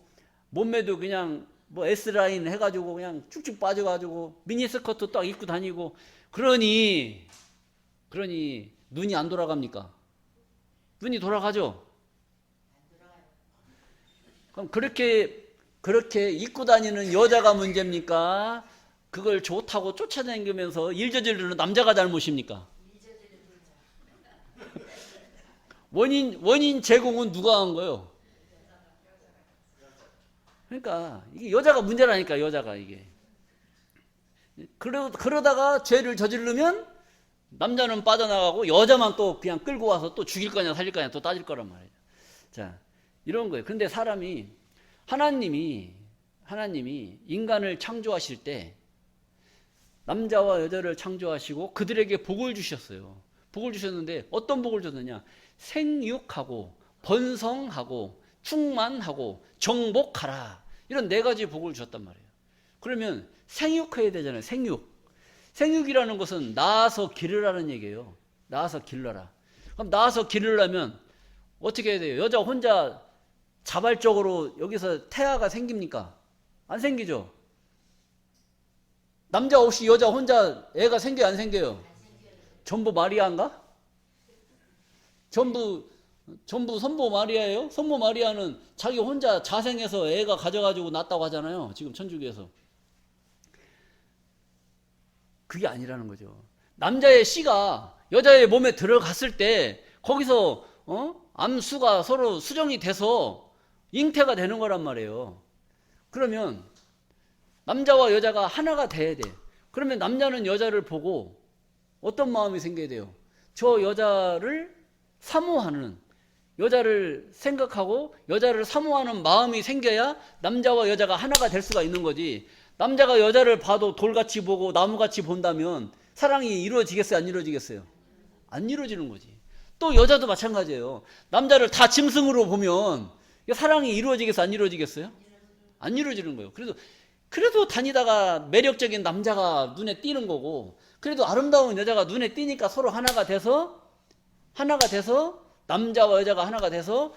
몸매도 그냥 뭐 S라인 해가지고 그냥 쭉쭉 빠져가지고 미니스커트 딱 입고 다니고 그러니 눈이 안 돌아갑니까? 눈이 돌아가죠? 그럼 그렇게 입고 다니는 여자가 문제입니까? 그걸 좋다고 쫓아다니면서 일 저지르는 남자가 잘못입니까? 원인 제공은 누가 한 거예요? 그러니까 이게 여자가 문제라니까. 여자가 이게 그러다가 죄를 저지르면 남자는 빠져나가고 여자만 또 그냥 끌고 와서 또 죽일 거냐 살릴 거냐 또 따질 거란 말이에요. 자, 이런 거예요. 근데 하나님이 인간을 창조하실 때 남자와 여자를 창조하시고 그들에게 복을 주셨어요. 복을 주셨는데 어떤 복을 줬느냐? 생육하고 번성하고 충만하고 정복하라. 이런 4가지 복을 주셨단 말이에요. 그러면 생육해야 되잖아요. 생육이라는 것은 낳아서 기르라는 얘기예요. 낳아서 길러라. 그럼 낳아서 기르려면 어떻게 해야 돼요? 여자 혼자 자발적으로 여기서 태아가 생깁니까? 안 생기죠? 남자 없이 여자 혼자 애가 생겨요? 안 생겨요? 전부 마리아인가? 전부 선모 마리아예요? 선모 마리아는 자기 혼자 자생해서 애가 가져가지고 낳았다고 하잖아요. 지금 천주교에서. 그게 아니라는 거죠. 남자의 씨가 여자의 몸에 들어갔을 때 거기서 암수가 서로 수정이 돼서 잉태가 되는 거란 말이에요. 그러면 남자와 여자가 하나가 돼야 돼. 그러면 남자는 여자를 보고 어떤 마음이 생겨야 돼요? 저 여자를 사모하는, 여자를 생각하고 여자를 사모하는 마음이 생겨야 남자와 여자가 하나가 될 수가 있는 거지. 남자가 여자를 봐도 돌같이 보고 나무같이 본다면 사랑이 이루어지겠어요? 안 이루어지겠어요? 안 이루어지는 거지. 또 여자도 마찬가지예요. 남자를 다 짐승으로 보면 사랑이 이루어지겠어요? 안 이루어지겠어요? 안 이루어지는 거예요. 그래도 다니다가 매력적인 남자가 눈에 띄는 거고, 그래도 아름다운 여자가 눈에 띄니까 서로 하나가 돼서 남자와 여자가 하나가 돼서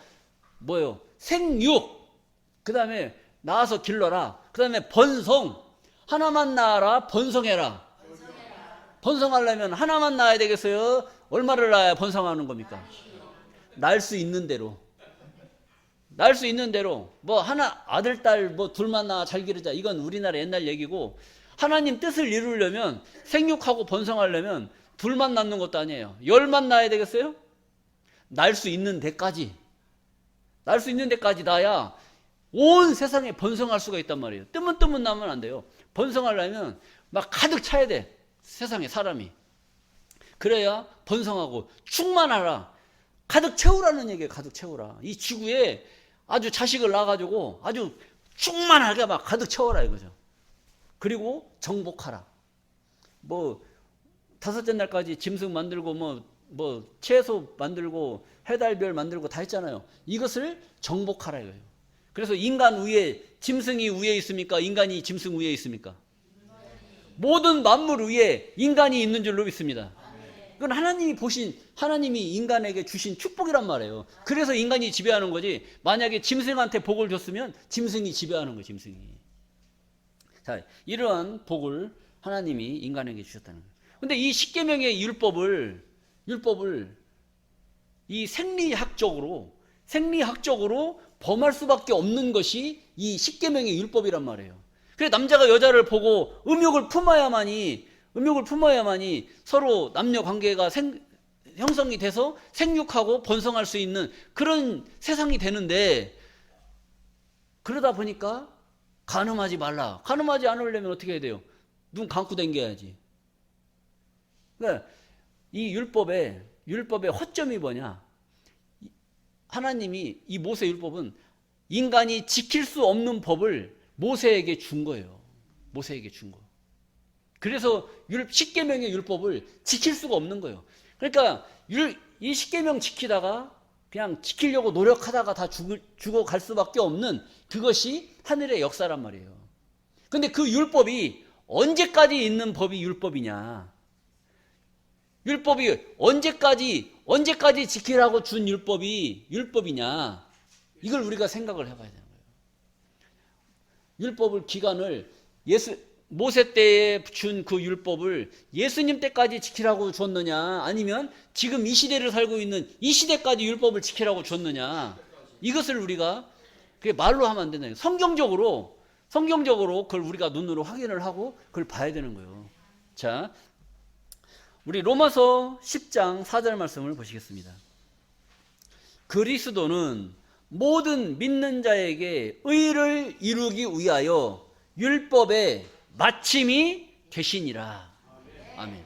뭐예요? 생육. 그 다음에 낳아서 길러라. 그 다음에 번성. 하나만 낳아라. 번성해라. 번성하려면 하나만 낳아야 되겠어요? 얼마를 낳아야 번성하는 겁니까? 낳을 수 있는 대로. 낳을 수 있는 대로. 뭐 하나 아들 딸 뭐 둘만 낳아 잘 기르자. 이건 우리나라 옛날 얘기고, 하나님 뜻을 이루려면 생육하고 번성하려면 둘만 낳는 것도 아니에요. 10만 낳아야 되겠어요? 낳을 수 있는 데까지 낳아야 온 세상에 번성할 수가 있단 말이에요. 뜨문뜨문 나면 안 돼요. 번성하려면 막 가득 차야 돼. 세상에 사람이. 그래야 번성하고 충만하라. 가득 채우라는 얘기예요. 가득 채우라. 이 지구에 아주 자식을 낳아가지고 아주 충만하게 막 가득 채워라 이거죠. 그리고 정복하라. 뭐 5째 날까지 짐승 만들고 뭐 채소 만들고 해달별 만들고 다 했잖아요. 이것을 정복하라 이거예요. 그래서 인간 위에, 짐승이 위에 있습니까? 인간이 짐승 위에 있습니까? 모든 만물 위에 인간이 있는 줄로 믿습니다. 그건 하나님이 인간에게 주신 축복이란 말이에요. 그래서 인간이 지배하는 거지. 만약에 짐승한테 복을 줬으면 짐승이 지배하는 거예요. 짐승이. 자, 이러한 복을 하나님이 인간에게 주셨다는 거예요. 근데 이 십계명의 율법을 이 생리학적으로 범할 수밖에 없는 것이 이 십계명의 율법이란 말이에요. 그래서 남자가 여자를 보고 음욕을 품어야만이 서로 남녀 관계가 형성이 돼서 생육하고 번성할 수 있는 그런 세상이 되는데, 그러다 보니까 간음하지 말라. 간음하지 않으려면 어떻게 해야 돼요? 눈 감고 댕겨야지. 그러니까 이 율법의 허점이 뭐냐? 하나님이 이 모세 율법은 인간이 지킬 수 없는 법을 모세에게 준 거예요. 모세에게 준 거. 그래서 십계명의 율법을 지킬 수가 없는 거예요. 그러니까 이 십계명 지키다가 그냥 지키려고 노력하다가 다 죽어갈 수밖에 없는 그것이 하늘의 역사란 말이에요. 근데 그 율법이 언제까지 있는 법이 율법이냐? 율법이 언제까지 지키라고 준 율법이 율법이냐? 이걸 우리가 생각을 해봐야 되는 거예요. 율법을 기간을 모세 때에 준 그 율법을 예수님 때까지 지키라고 줬느냐, 아니면 지금 이 시대를 살고 있는 이 시대까지 율법을 지키라고 줬느냐, 이것을 우리가 그게 말로 하면 안 된다. 성경적으로 그걸 우리가 눈으로 확인을 하고 그걸 봐야 되는 거예요. 자, 우리 로마서 10장 4절 말씀을 보시겠습니다. 그리스도는 모든 믿는 자에게 의를 이루기 위하여 율법의 마침이 되시니라. 아멘.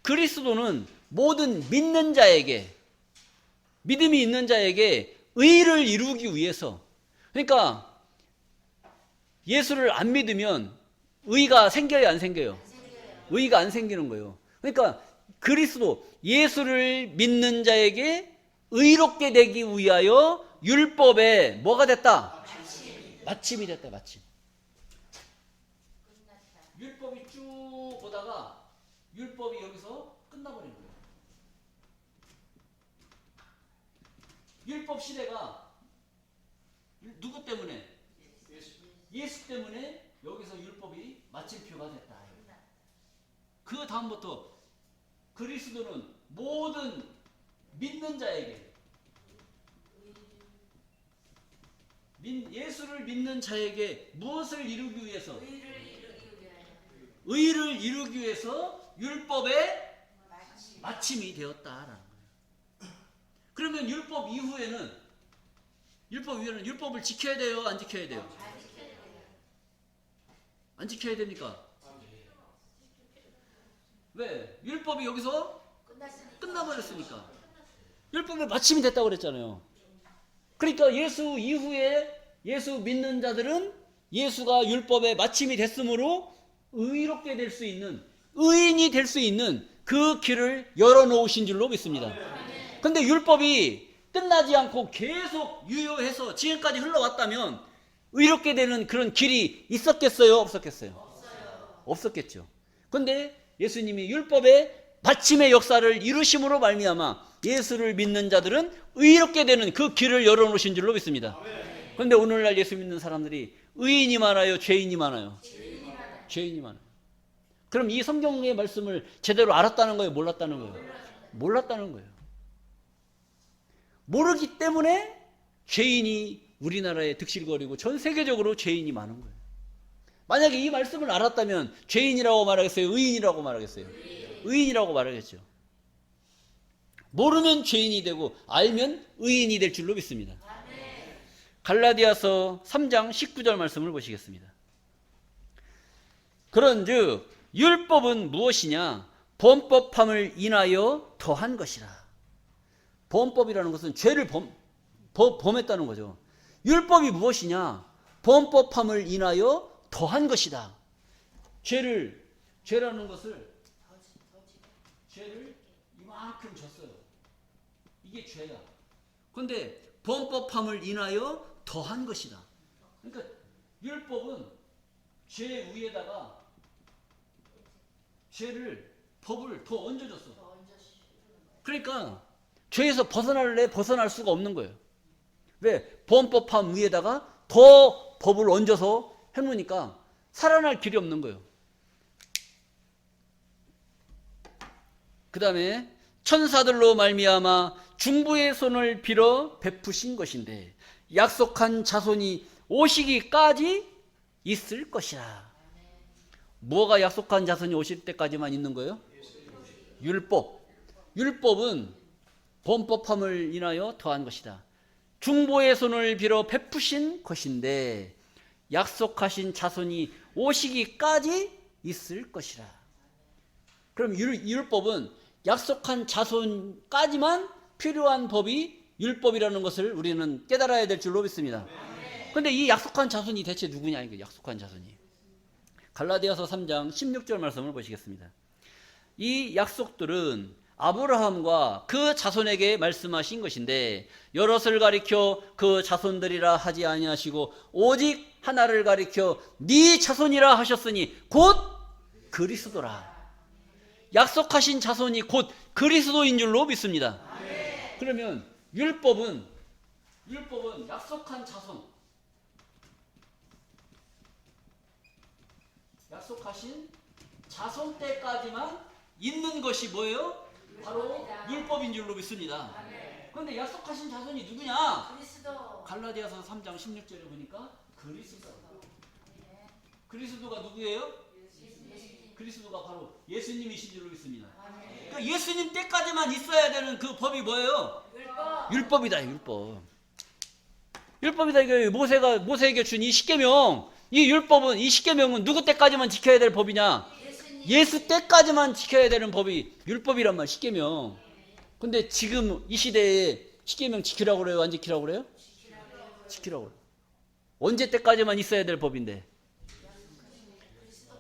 그리스도는 모든 믿는 자에게, 믿음이 있는 자에게 의를 이루기 위해서, 그러니까 예수를 안 믿으면 의가 생겨요, 안 생겨요? 의가 안 생기는 거예요. 그러니까 그리스도, 예수를 믿는 자에게 의롭게 되기 위하여 율법에 뭐가 됐다? 마침이 됐다, 마침. 율법이 쭉 보다가 율법이 여기서 끝나버린 거예요. 율법 시대가 누구 때문에? 예수 때문에 여기서 율법이 마침표가 됐다. 그 다음부터 그리스도는 모든 믿는 자에게, 예수를 믿는 자에게 무엇을 이루기 위해서? 의를 이루기 위해서 율법의 마침이 되었다라는 거예요. 그러면 율법 이후에는 율법을 지켜야 돼요, 안 지켜야 돼요? 안 지켜야 됩니까? 왜? 율법이 여기서 끝나버렸으니까. 율법의 마침이 됐다고 그랬잖아요. 그러니까 예수 이후에 예수 믿는 자들은 예수가 율법의 마침이 됐으므로 의롭게 될 수 있는, 의인이 될 수 있는 그 길을 열어놓으신 줄로 믿습니다. 근데 율법이 끝나지 않고 계속 유효해서 지금까지 흘러왔다면 의롭게 되는 그런 길이 있었겠어요, 없었겠어요? 없었겠죠. 근데 예수님이 율법의 마침의 역사를 이루심으로 말미암아 예수를 믿는 자들은 의롭게 되는 그 길을 열어놓으신 줄로 믿습니다. 그런데 오늘날 예수 믿는 사람들이 의인이 많아요, 죄인이 많아요? 죄인이 많아요. 그럼 이 성경의 말씀을 제대로 알았다는 거예요, 몰랐다는 거예요? 몰랐다는 거예요. 모르기 때문에 죄인이 우리나라에 득실거리고 전 세계적으로 죄인이 많은 거예요. 만약에 이 말씀을 알았다면 죄인이라고 말하겠어요, 의인이라고 말하겠어요? 의인이라고 말하겠죠. 모르면 죄인이 되고 알면 의인이 될 줄로 믿습니다. 갈라디아서 3장 19절 말씀을 보시겠습니다. 그런즉 율법은 무엇이냐? 범법함을 인하여 더한 것이라. 범법이라는 것은 죄를 범했다는 거죠. 율법이 무엇이냐? 범법함을 인하여 더한 것이다. 죄라는 것을, 죄를 이만큼 졌어요. 이게 죄야. 그런데 범법함을 인하여 더한 것이다. 그러니까 율법은 죄 위에다가 법을 더 얹어줬어. 그러니까 죄에서 벗어날 수가 없는 거예요. 왜? 범법함 위에다가 더 법을 얹어서 해놓으니까 살아날 길이 없는 거예요. 그 다음에 천사들로 말미암아 중보의 손을 빌어 베푸신 것인데 약속한 자손이 오시기까지 있을 것이라. 뭐가 약속한 자손이 오실 때까지만 있는 거예요? 율법은 범법함을 인하여 더한 것이다. 중보의 손을 빌어 베푸신 것인데 약속하신 자손이 오시기까지 있을 것이라. 그럼 율법은 약속한 자손까지만 필요한 법이 율법이라는 것을 우리는 깨달아야 될 줄로 믿습니다. 그런데 이 약속한 자손이 대체 누구냐, 이거 약속한 자손이. 갈라디아서 3장 16절 말씀을 보시겠습니다. 이 약속들은 아브라함과 그 자손에게 말씀하신 것인데 여럿을 가리켜 그 자손들이라 하지 아니하시고 오직 하나를 가리켜 네 자손이라 하셨으니 곧 그리스도라. 약속하신 자손이 곧 그리스도인 줄로 믿습니다. 그러면 율법은 약속한 자손, 약속하신 자손 때까지만 있는 것이 뭐예요? 바로 율법인 줄로 믿습니다. 그런데 약속하신 자손이 누구냐? 갈라디아서 3장 16절에 보니까 그리스도. 그리스도가 누구예요? 그리스도가 바로 예수님이신 줄로 믿습니다. 그러니까 예수님 때까지만 있어야 되는 그 법이 뭐예요? 율법이다. 율법이다. 이거 모세에게 준 이 십계명, 이 율법은, 이 십계명은 누구 때까지만 지켜야 될 법이냐? 예수 때까지만 지켜야 되는 법이 율법이란 말, 십계명. 근데 지금 이 시대에 십계명 지키라고 그래요? 안 지키라고 그래요? 지키라고 그래요. 언제 때까지만 있어야 될 법인데?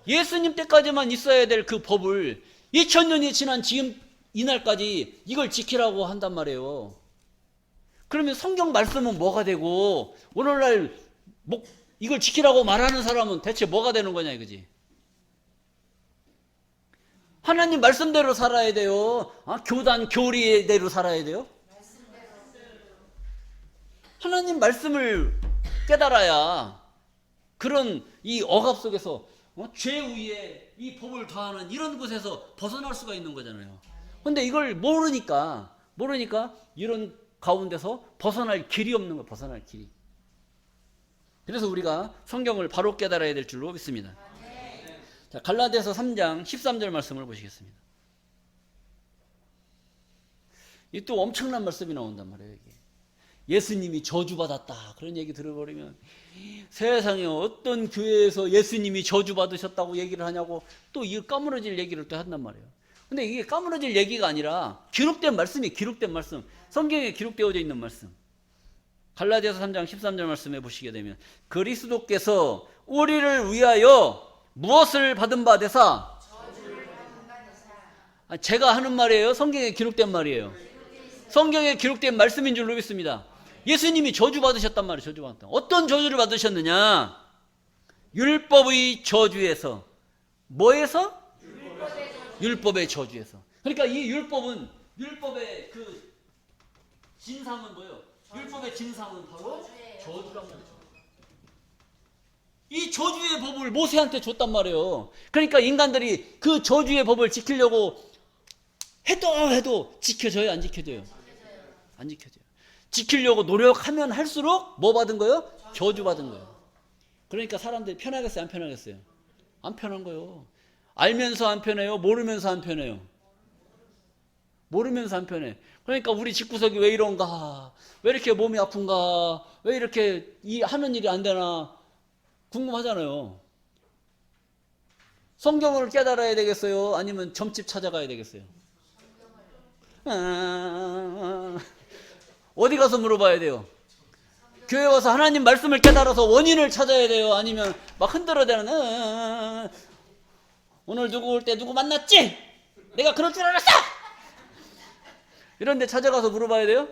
예수님 때까지만 있어야 될 그 법을 2000년이 지난 지금 이날까지 이걸 지키라고 한단 말이에요. 그러면 성경 말씀은 뭐가 되고 오늘날 이걸 지키라고 말하는 사람은 대체 뭐가 되는 거냐 이거지. 하나님 말씀대로 살아야 돼요. 교단 교리대로 살아야 돼요. 하나님 말씀을 깨달아야 그런 이 억압 속에서 죄 위에 이 법을 더하는 이런 곳에서 벗어날 수가 있는 거잖아요. 근데 이걸 모르니까 이런 가운데서 벗어날 길이 없는 거예요. 벗어날 길이. 그래서 우리가 성경을 바로 깨달아야 될 줄로 믿습니다. 자, 갈라디아서 3장 13절 말씀을 보시겠습니다. 이 또 엄청난 말씀이 나온단 말이에요. 이게. 예수님이 저주받았다. 그런 얘기 들어버리면 세상에 어떤 교회에서 예수님이 저주받으셨다고 얘기를 하냐고 또 이 까무러질 얘기를 또 한단 말이에요. 근데 이게 까무러질 얘기가 아니라 기록된 말씀이 기록된 말씀. 성경에 기록되어져 있는 말씀. 갈라디아서 3장 13절 말씀해 보시게 되면 그리스도께서 우리를 위하여 무엇을 받은 바 되사? 제가 하는 말이에요? 성경에 기록된 말이에요? 성경에 기록된 말씀인 줄로 믿습니다. 예수님이 저주받으셨단 말이에요. 저주받았다. 어떤 저주를 받으셨느냐? 율법의 저주에서. 뭐에서? 율법의 저주에서. 그러니까 이 율법은 율법의 그 진상은 뭐예요? 율법의 진상은 바로 저주란 말이죠. 이 저주의 법을 모세한테 줬단 말이에요. 그러니까 인간들이 그 저주의 법을 지키려고 해도 지켜져요? 안 지켜져요? 안 지켜져요. 지키려고 노력하면 할수록 뭐 받은 거예요? 저주 받은 거예요. 그러니까 사람들이 편하겠어요? 안 편하겠어요? 안 편한 거예요. 알면서 안 편해요? 모르면서 안 편해요? 모르면서 안 편해. 그러니까 우리 집구석이 왜 이런가? 왜 이렇게 몸이 아픈가? 왜 이렇게 하는 일이 안 되나? 궁금하잖아요. 성경을 깨달아야 되겠어요? 아니면 점집 찾아가야 되겠어요? 어디 가서 물어봐야 돼요? 교회 와서 하나님 말씀을 깨달아서 원인을 찾아야 돼요? 아니면 막 흔들어대는 오늘 누구 올 때 누구 만났지? 내가 그럴 줄 알았어! 이런 데 찾아가서 물어봐야 돼요?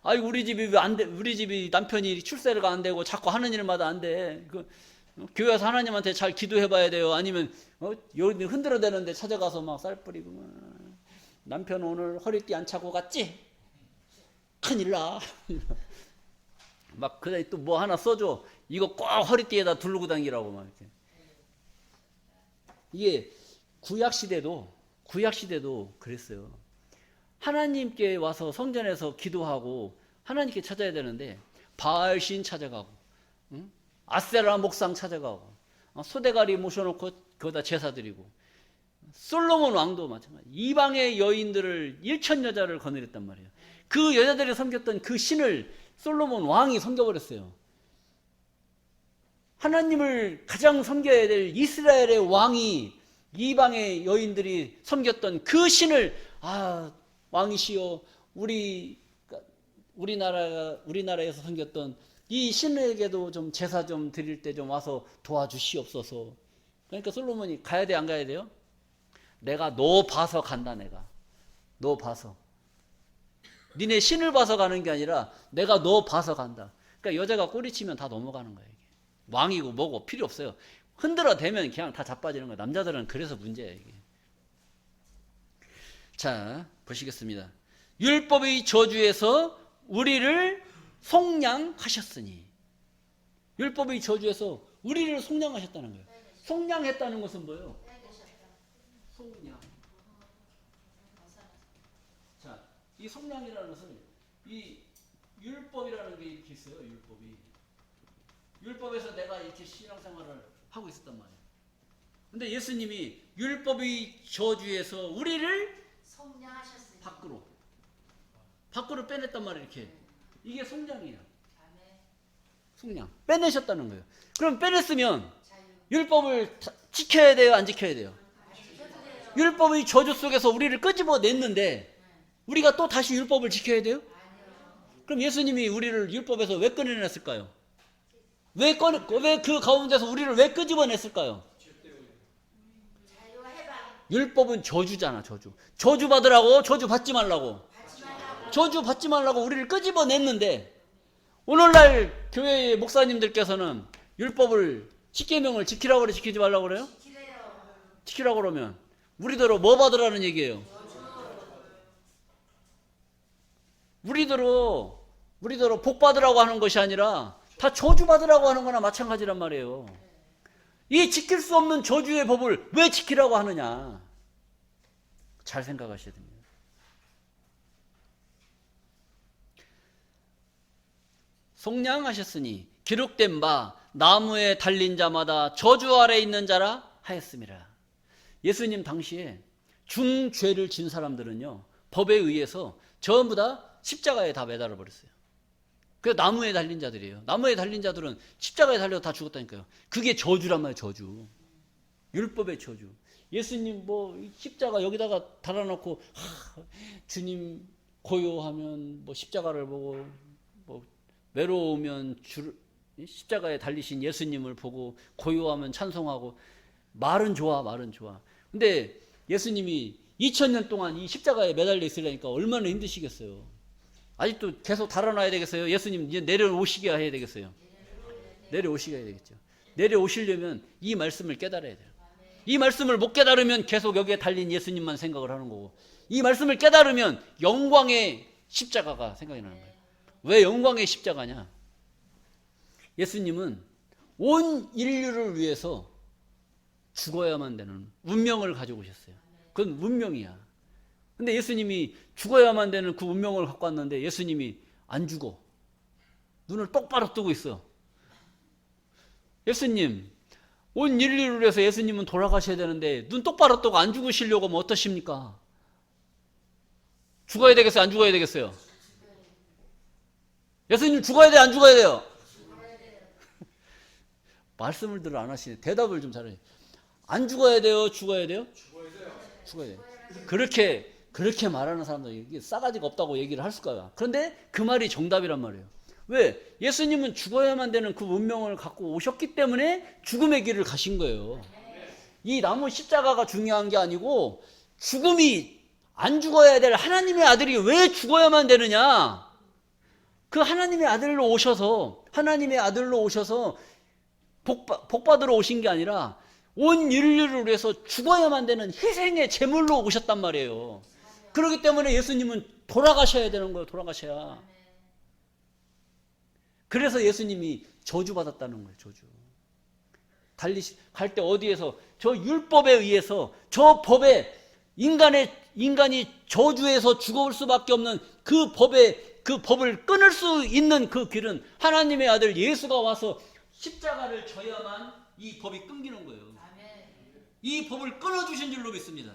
아이 우리 집이 왜 안 돼? 우리 집이 남편이 출세가 안 되고 자꾸 하는 일마다 안 돼. 교회 와서 하나님한테 잘 기도해 봐야 돼요? 아니면 여기 흔들어대는데 찾아가서 막 쌀 뿌리고 남편 오늘 허리띠 안 차고 갔지? 큰일 나. 막 그다음에 또 뭐 하나 써줘. 이거 꼭 허리띠에다 두르고 다니라고 막 이렇게. 이게 구약 시대도 그랬어요. 하나님께 와서 성전에서 기도하고 하나님께 찾아야 되는데 바알신 찾아가고, 아세라 목상 찾아가고, 소대가리 모셔놓고 거기다 제사 드리고, 솔로몬 왕도 마찬가지. 이방의 여인들을 1천 여자를 거느렸단 말이에요. 그 여자들이 섬겼던 그 신을 솔로몬 왕이 섬겨버렸어요. 하나님을 가장 섬겨야 될 이스라엘의 왕이 이방의 여인들이 섬겼던 그 신을 왕이시여 우리나라에서 섬겼던 이 신에게도 좀 제사 좀 드릴 때 좀 와서 도와주시옵소서. 그러니까 솔로몬이 가야 돼 안 가야 돼요? 내가 너 봐서 간다 내가. 너 봐서. 니네 신을 봐서 가는 게 아니라 내가 너 봐서 간다. 그러니까 여자가 꼬리치면 다 넘어가는 거예요. 이게. 왕이고 뭐고 필요 없어요. 흔들어 대면 그냥 다 자빠지는 거예요. 남자들은 그래서 문제예요. 이게. 자, 보시겠습니다. 율법의 저주에서 우리를 속량하셨으니. 율법의 저주에서 우리를 속량하셨다는 거예요. 속량했다는 것은 뭐예요? 속량. 자, 이 속량이라는 것은 이 율법이라는 게 이렇게 있어요. 율법이. 율법에서 내가 이렇게 신앙생활을 하고 있었단 말이에요. 근데 예수님이 율법의 저주에서 우리를 속량하셨으니 밖으로 빼냈단 말이에요. 이렇게. 이게 속량이에요. 속량. 빼내셨다는 거예요. 그럼 빼냈으면 율법을 지켜야 돼요? 안 지켜야 돼요? 율법의 저주 속에서 우리를 끄집어냈는데 우리가 또 다시 율법을 지켜야 돼요? 그럼 예수님이 우리를 율법에서 왜 꺼내냈을까요? 왜 그 가운데서 우리를 왜 끄집어냈을까요? 율법은 저주잖아. 저주 받으라고, 저주 받지 말라고. 저주 받지 말라고 우리를 끄집어냈는데 오늘날 교회의 목사님들께서는 율법을 10계명을 지키라고 그래, 지키지 말라고 그래요? 지키라고 그러면 우리더러 뭐 받으라는 얘기예요? 우리더러 복 받으라고 하는 것이 아니라 다 저주 받으라고 하는 거나 마찬가지란 말이에요. 이 지킬 수 없는 저주의 법을 왜 지키라고 하느냐? 잘 생각하셔야 됩니다. 속량하셨으니 기록된 바 나무에 달린 자마다 저주 아래 있는 자라 하였습니다. 예수님 당시에 중죄를 진 사람들은요, 법에 의해서 전부 다 십자가에 다 매달아 버렸어요. 그래서 나무에 달린 자들이에요. 나무에 달린 자들은 십자가에 달려서 다 죽었다니까요. 그게 저주란 말이에요. 저주. 율법의 저주. 예수님 십자가 여기다가 달아놓고 주님 고요하면 십자가를 보고 외로우면 십자가에 달리신 예수님을 보고 고요하면 찬송하고 말은 좋아. 근데 예수님이 2000년 동안 이 십자가에 매달려 있으려니까 얼마나 힘드시겠어요. 아직도 계속 달아놔야 되겠어요. 예수님 이제 내려오시게 해야 되겠어요. 내려오시게 해야 되겠죠. 내려오시려면 이 말씀을 깨달아야 돼요. 이 말씀을 못 깨달으면 계속 여기에 달린 예수님만 생각을 하는 거고, 이 말씀을 깨달으면 영광의 십자가가 생각이 나는 거예요. 왜 영광의 십자가냐? 예수님은 온 인류를 위해서 죽어야만 되는 운명을 가지고 오셨어요. 그건 운명이야. 근데 예수님이 죽어야만 되는 그 운명을 갖고 왔는데 예수님이 안 죽어. 눈을 똑바로 뜨고 있어. 예수님, 온 인류를 위해서 예수님은 돌아가셔야 되는데 눈 똑바로 뜨고 안 죽으시려고 하면 어떠십니까? 죽어야 되겠어요? 안 죽어야 되겠어요? 예수님 죽어야 돼요? 안 죽어야 돼요? 말씀을 들어 안 하시네. 대답을 좀 잘해요. 안 죽어야 돼요? 죽어야 돼요? 죽어야 돼요. 그렇게 말하는 사람들 이게 싸가지가 없다고 얘기를 할 수가. 그런데 그 말이 정답이란 말이에요. 왜? 예수님은 죽어야만 되는 그 운명을 갖고 오셨기 때문에 죽음의 길을 가신 거예요. 이 나무 십자가가 중요한 게 아니고 죽음이 안 죽어야 될 하나님의 아들이 왜 죽어야만 되느냐? 그 하나님의 아들로 오셔서 복 받으러 오신 게 아니라 온 인류를 위해서 죽어야만 되는 희생의 제물로 오셨단 말이에요. 그렇기 때문에 예수님은 돌아가셔야 되는 거예요. 돌아가셔야. 그래서 예수님이 저주받았다는 거예요. 저주. 갈 때 어디에서 저 율법에 의해서 저 법에 인간이 저주에서 죽을 수밖에 없는 그 법을 끊을 수 있는 그 길은 하나님의 아들 예수가 와서 십자가를 져야만 이 법이 끊기는 거예요. 이 법을 끊어주신 줄로 믿습니다.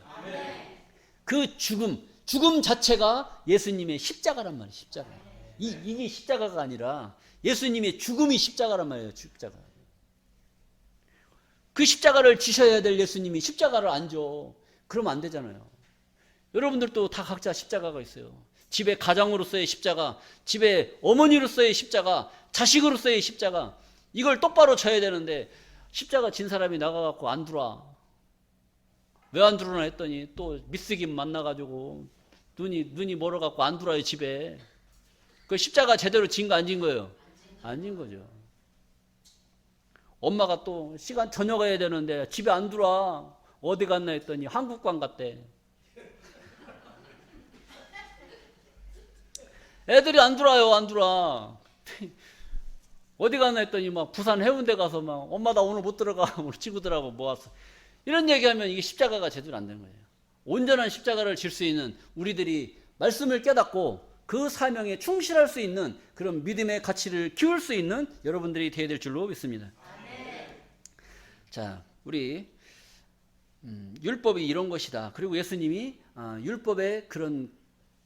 그 죽음 자체가 예수님의 십자가란 말이에요. 십자가. 이게 십자가가 아니라 예수님의 죽음이 십자가란 말이에요. 십자가. 그 십자가를 지셔야 될 예수님이 십자가를 안 져. 그러면 안 되잖아요. 여러분들도 다 각자 십자가가 있어요. 집에 가장으로서의 십자가, 집에 어머니로서의 십자가, 자식으로서의 십자가. 이걸 똑바로 져야 되는데 십자가 진 사람이 나가갖고 안 들어와. 왜 안 들어오나 했더니 또 미스김 만나가지고 눈이 멀어갖고 안 들어와요, 집에. 그 십자가 제대로 진 거 안 진 거예요? 안 진 거죠. 엄마가 또 시간 저녁 해야 되는데 집에 안 들어와. 어디 갔나 했더니 한국관 갔대. 애들이 안 들어와요, 안 들어와. 어디 갔나 했더니 막 부산 해운대 가서 막 엄마 나 오늘 못 들어가. 우리 친구들하고 모았어. 이런 얘기하면 이게 십자가가 제대로 안 된 거예요. 온전한 십자가를 질 수 있는 우리들이 말씀을 깨닫고 그 사명에 충실할 수 있는 그런 믿음의 가치를 키울 수 있는 여러분들이 되어야 될 줄로 믿습니다. 자, 우리 율법이 이런 것이다. 그리고 예수님이 율법의 그런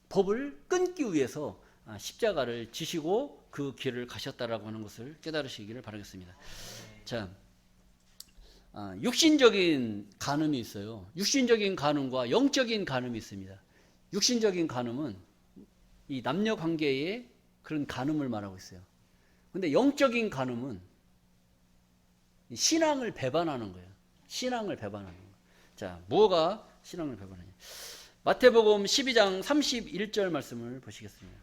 법을 끊기 위해서 십자가를 지시고 그 길을 가셨다라고 하는 것을 깨달으시기를 바라겠습니다. 자, 육신적인 간음이 있어요. 육신적인 간음과 영적인 간음이 있습니다. 육신적인 간음은 이 남녀 관계의 그런 간음을 말하고 있어요. 근데 영적인 간음은 신앙을 배반하는 거예요. 신앙을 배반하는 거예요. 자, 뭐가 신앙을 배반하냐? 마태복음 12장 31절 말씀을 보시겠습니다.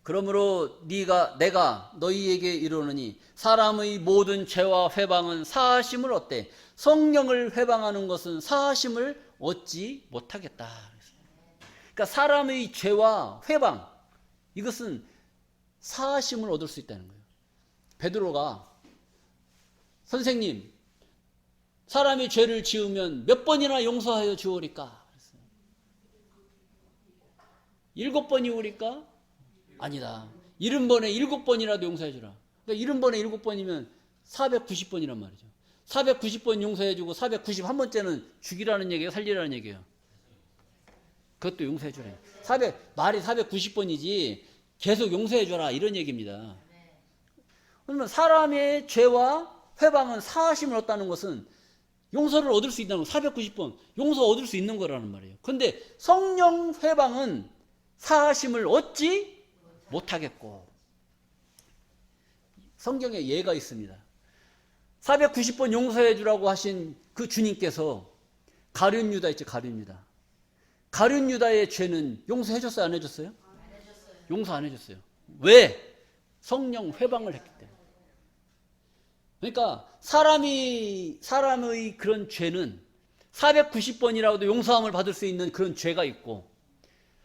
그러므로 내가 너희에게 이르노니 사람의 모든 죄와 회방은 사하심을 얻되 성령을 회방하는 것은 사하심을 얻지 못하겠다. 그러니까 사람의 죄와 회방, 이것은 사하심을 얻을 수 있다는 거예요. 베드로가 선생님, 사람이 죄를 지으면 몇 번이나 용서하여 주오리까? 7번이오리까? 아니다. 70번에 7번이라도 용서해 주라. 그러니까 70번에 7번이면 490번이란 말이죠. 490번 용서해 주고 491번째는 죽이라는 얘기예요, 살리라는 얘기예요. 그것도 용서해 주래. 말이 490번이지 계속 용서해 줘라 이런 얘기입니다. 그러면 사람의 죄와 회방은 사하심을 얻다는 것은 용서를 얻을 수 있다는 거, 490번 용서 얻을 수 있는 거라는 말이에요. 그런데 성령 회방은 사하심을 얻지 못하겠고, 성경에 예가 있습니다. 490번 용서해 주라고 하신 그 주님께서 가룟 유다 있죠, 가룟 유다. 가룟 유다의 죄는 용서해 줬어요, 안 해줬어요? 안 해줬어요. 용서 안 해줬어요. 왜? 성령 회방을 했기 때문에. 그러니까 사람의 그런 죄는 490번이라도 용서함을 받을 수 있는 그런 죄가 있고,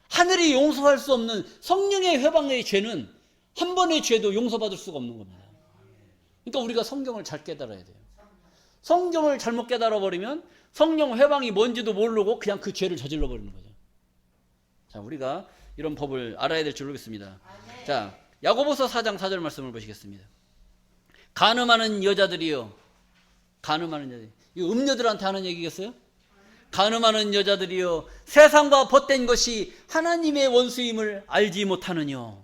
하늘이 용서할 수 없는 성령의 회방의 죄는 한 번의 죄도 용서받을 수가 없는 겁니다. 그러니까 우리가 성경을 잘 깨달아야 돼요. 성경을 잘못 깨달아 버리면 성령 회방이 뭔지도 모르고 그냥 그 죄를 저질러 버리는 거죠. 자, 우리가 이런 법을 알아야 될 줄 믿습니다. 자, 야고보서 4장 4절 말씀을 보시겠습니다. 간음하는 여자들이요. 간음하는 여자들. 이거 음녀들한테 하는 얘기겠어요? 간음하는 여자들이요. 세상과 벗된 것이 하나님의 원수임을 알지 못하느뇨.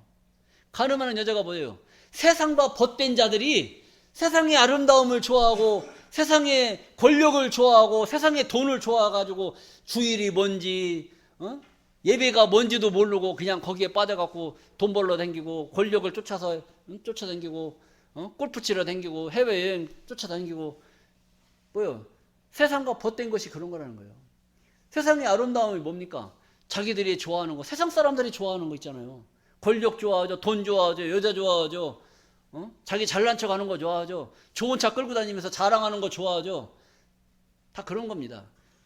간음하는 여자가 뭐예요? 세상과 벗된 자들이 세상의 아름다움을 좋아하고 세상의 권력을 좋아하고 세상의 돈을 좋아해가지고 주일이 뭔지 예배가 뭔지도 모르고 그냥 거기에 빠져갖고 돈 벌러 다니고 권력을 쫓아다니고 골프 치러 다니고 해외여행 쫓아다니고 뭐요? 세상과 벗된 것이 그런 거라는 거예요. 세상의 아름다움이 뭡니까? 자기들이 좋아하는 거, 세상 사람들이 좋아하는 거 있잖아요. 권력 좋아하죠, 돈 좋아하죠, 여자 좋아하죠, 자기 잘난 척 하는 거 좋아하죠, 좋은 차 끌고 다니면서 자랑하는 거 좋아하죠. 다 그런 겁니다.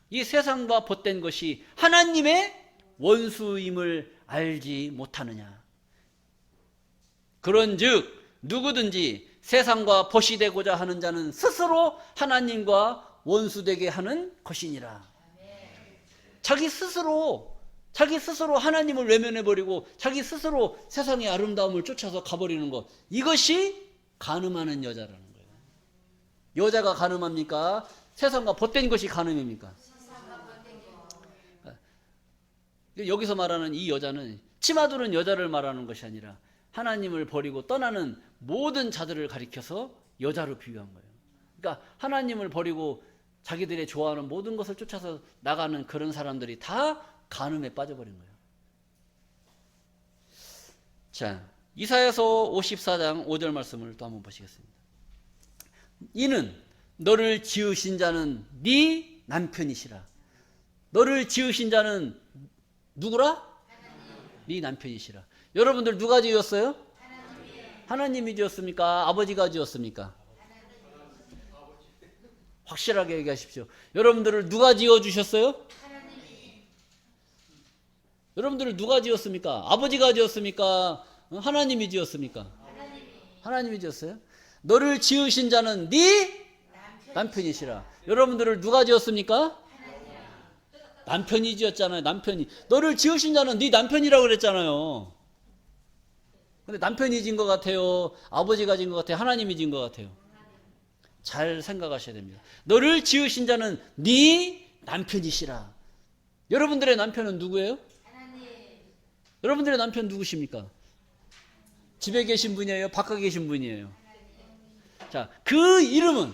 이 세상과 벗된 것이 하나님의 원수임을 알지 못하느냐. 그런즉 누구든지 세상과 벗이 되고자 하는 자는 스스로 하나님과 원수되게 하는 것이니라. 자기 스스로 하나님을 외면해버리고 자기 스스로 세상의 아름다움을 쫓아서 가버리는 것, 이것이 간음하는 여자라는 거예요. 여자가 간음합니까? 세상과 벗된 것이 간음입니까? 여기서 말하는 이 여자는 치마두른 여자를 말하는 것이 아니라 하나님을 버리고 떠나는 모든 자들을 가리켜서 여자로 비유한 거예요. 그러니까 하나님을 버리고 자기들이 좋아하는 모든 것을 쫓아서 나가는 그런 사람들이 다 간음에 빠져버린 거예요. 자, 이사야서 54장 5절 말씀을 또 한번 보시겠습니다. 이는 너를 지으신 자는 네 남편이시라. 너를 지으신 자는 누구라? 네 남편이시라. 여러분들 누가 지었어요? 하나님이 지었습니까? 아버지가 지었습니까? 확실하게 얘기하십시오. 여러분들을 누가 지어주셨어요? 여러분들을 누가 지었습니까? 아버지가 지었습니까? 하나님이 지었습니까? 하나님이 지었어요. 너를 지으신 자는 네 남편이시라. 여러분들을 누가 지었습니까? 남편이 지었잖아요. 남편이. 너를 지으신 자는 네 남편이라고 그랬잖아요. 근데 남편이 진 것 같아요? 아버지가 진 것 같아요? 하나님이 진 것 같아요? 잘 생각하셔야 됩니다. 너를 지으신 자는 네 남편이시라. 여러분들의 남편은 누구예요? 여러분들의 남편 누구십니까? 집에 계신 분이에요? 밖에 계신 분이에요? 자, 그 이름은,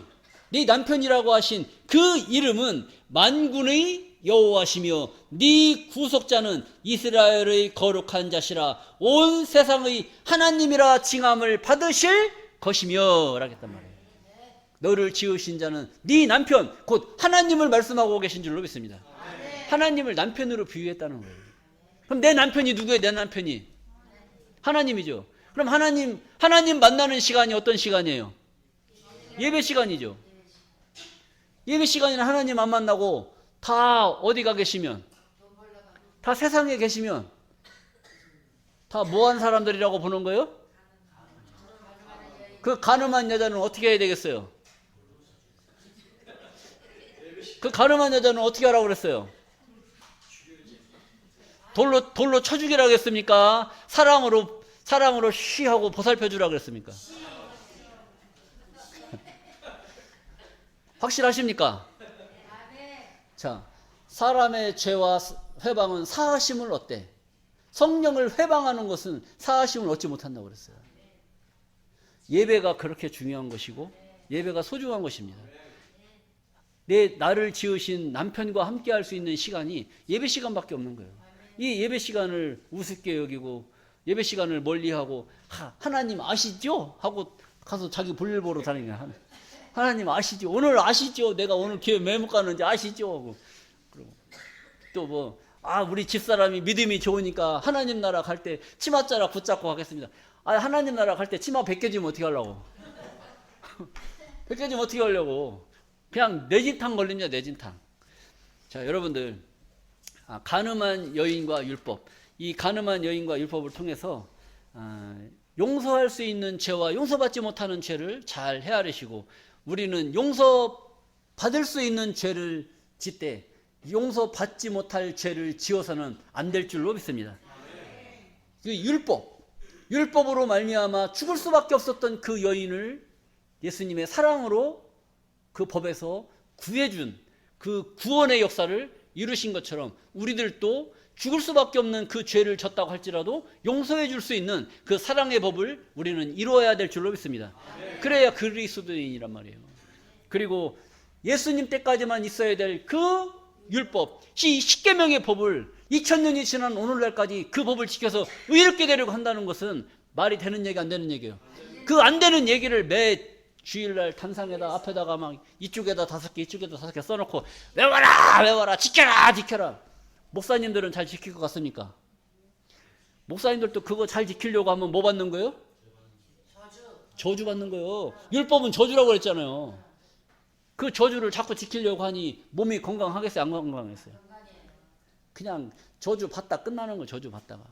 네 남편이라고 하신 그 이름은 만군의 여호와시며 네 구속자는 이스라엘의 거룩한 자시라. 온 세상의 하나님이라 칭함을 받으실 것이며 라고 했단 말이에요. 너를 지으신 자는 네 남편, 곧 하나님을 말씀하고 계신 줄로 믿습니다. 하나님을 남편으로 비유했다는 거예요. 그럼 내 남편이 누구예요? 내 남편이 하나님이죠. 그럼 하나님 만나는 시간이 어떤 시간이에요? 예배 시간이죠. 예배 시간에는 하나님 안 만나고 다 어디 가 계시면, 다 세상에 계시면 다 뭐한 사람들이라고 보는 거예요? 그 가늠한 여자는 어떻게 해야 되겠어요? 그 가늠한 여자는 어떻게 하라고 그랬어요? 돌로 쳐 죽이라고 했습니까? 사랑으로 쉬하고 보살펴 주라고 그랬습니까? 확실하십니까? 자, 사람의 죄와 회방은 사하심을 얻대. 성령을 회방하는 것은 사하심을 얻지 못한다고 그랬어요. 예배가 그렇게 중요한 것이고 예배가 소중한 것입니다. 나를 지으신 남편과 함께 할 수 있는 시간이 예배 시간밖에 없는 거예요. 이 예배 시간을 우습게 여기고 예배 시간을 멀리하고 하나님 아시죠? 하고 가서 자기 볼일 보러 다니는 거야. 하나님 아시죠? 오늘 아시죠? 내가 오늘 교회 왜 못 가는지 아시죠? 하고 또 우리 집사람이 믿음이 좋으니까 하나님 나라 갈 때 치맛자락 붙잡고 가겠습니다. 하나님 나라 갈 때 치마 벗겨지면 어떻게 하려고? 벗겨지면 어떻게 하려고? 그냥 뇌진탕 걸립니다. 뇌진탕. 자, 여러분들, 간음한 여인과 율법, 이 간음한 여인과 율법을 통해서 용서할 수 있는 죄와 용서받지 못하는 죄를 잘 헤아리시고, 우리는 용서받을 수 있는 죄를 짓되 용서받지 못할 죄를 지어서는 안 될 줄로 믿습니다. 그 율법으로 말미암아 죽을 수밖에 없었던 그 여인을 예수님의 사랑으로 그 법에서 구해준 그 구원의 역사를 이루신 것처럼 우리들도 죽을 수밖에 없는 그 죄를 졌다고 할지라도 용서해 줄 수 있는 그 사랑의 법을 우리는 이루어야 될 줄로 믿습니다. 그래야 그리스도인이란 말이에요. 그리고 예수님 때까지만 있어야 될 그 율법, 이 십계명의 법을 2000년이 지난 오늘날까지 그 법을 지켜서 의롭게 되려고 한다는 것은 말이 되는 얘기 안 되는 얘기예요. 그 안 되는 얘기를 매 주일날 단상에다 앞에다가 막 이쪽에다 5개 이쪽에다 5개 써놓고 외워라 지켜라. 목사님들은 잘 지킬 것 같습니까? 목사님들도 그거 잘 지키려고 하면 뭐 받는 거예요? 저주 받는 거예요. 율법은 저주라고 그랬잖아요. 그 저주를 자꾸 지키려고 하니 몸이 건강하겠어요? 안 건강하겠어요? 그냥 저주 받다 끝나는 거예요. 저주 받다가.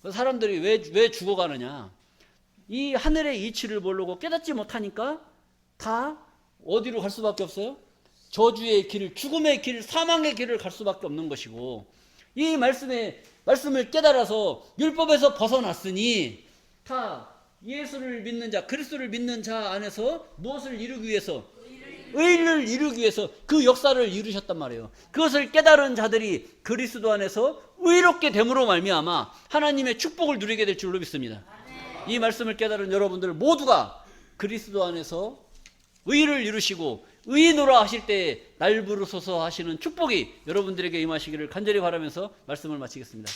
사람들이 왜 죽어가느냐? 이 하늘의 이치를 모르고 깨닫지 못하니까 다 어디로 갈 수밖에 없어요? 저주의 길을, 죽음의 길, 사망의 길을 갈 수밖에 없는 것이고, 이 말씀을 깨달아서 율법에서 벗어났으니 다 예수를 믿는 자, 그리스도를 믿는 자 안에서 무엇을 이루기 위해서? 의를 이루기 위해서 그 역사를 이루셨단 말이에요. 그것을 깨달은 자들이 그리스도 안에서 의롭게 됨으로 말미암아 하나님의 축복을 누리게 될 줄로 믿습니다. 이 말씀을 깨달은 여러분들 모두가 그리스도 안에서 의를 이루시고 의인으로 하실 때 날 부르소서 하시는 축복이 여러분들에게 임하시기를 간절히 바라면서 말씀을 마치겠습니다.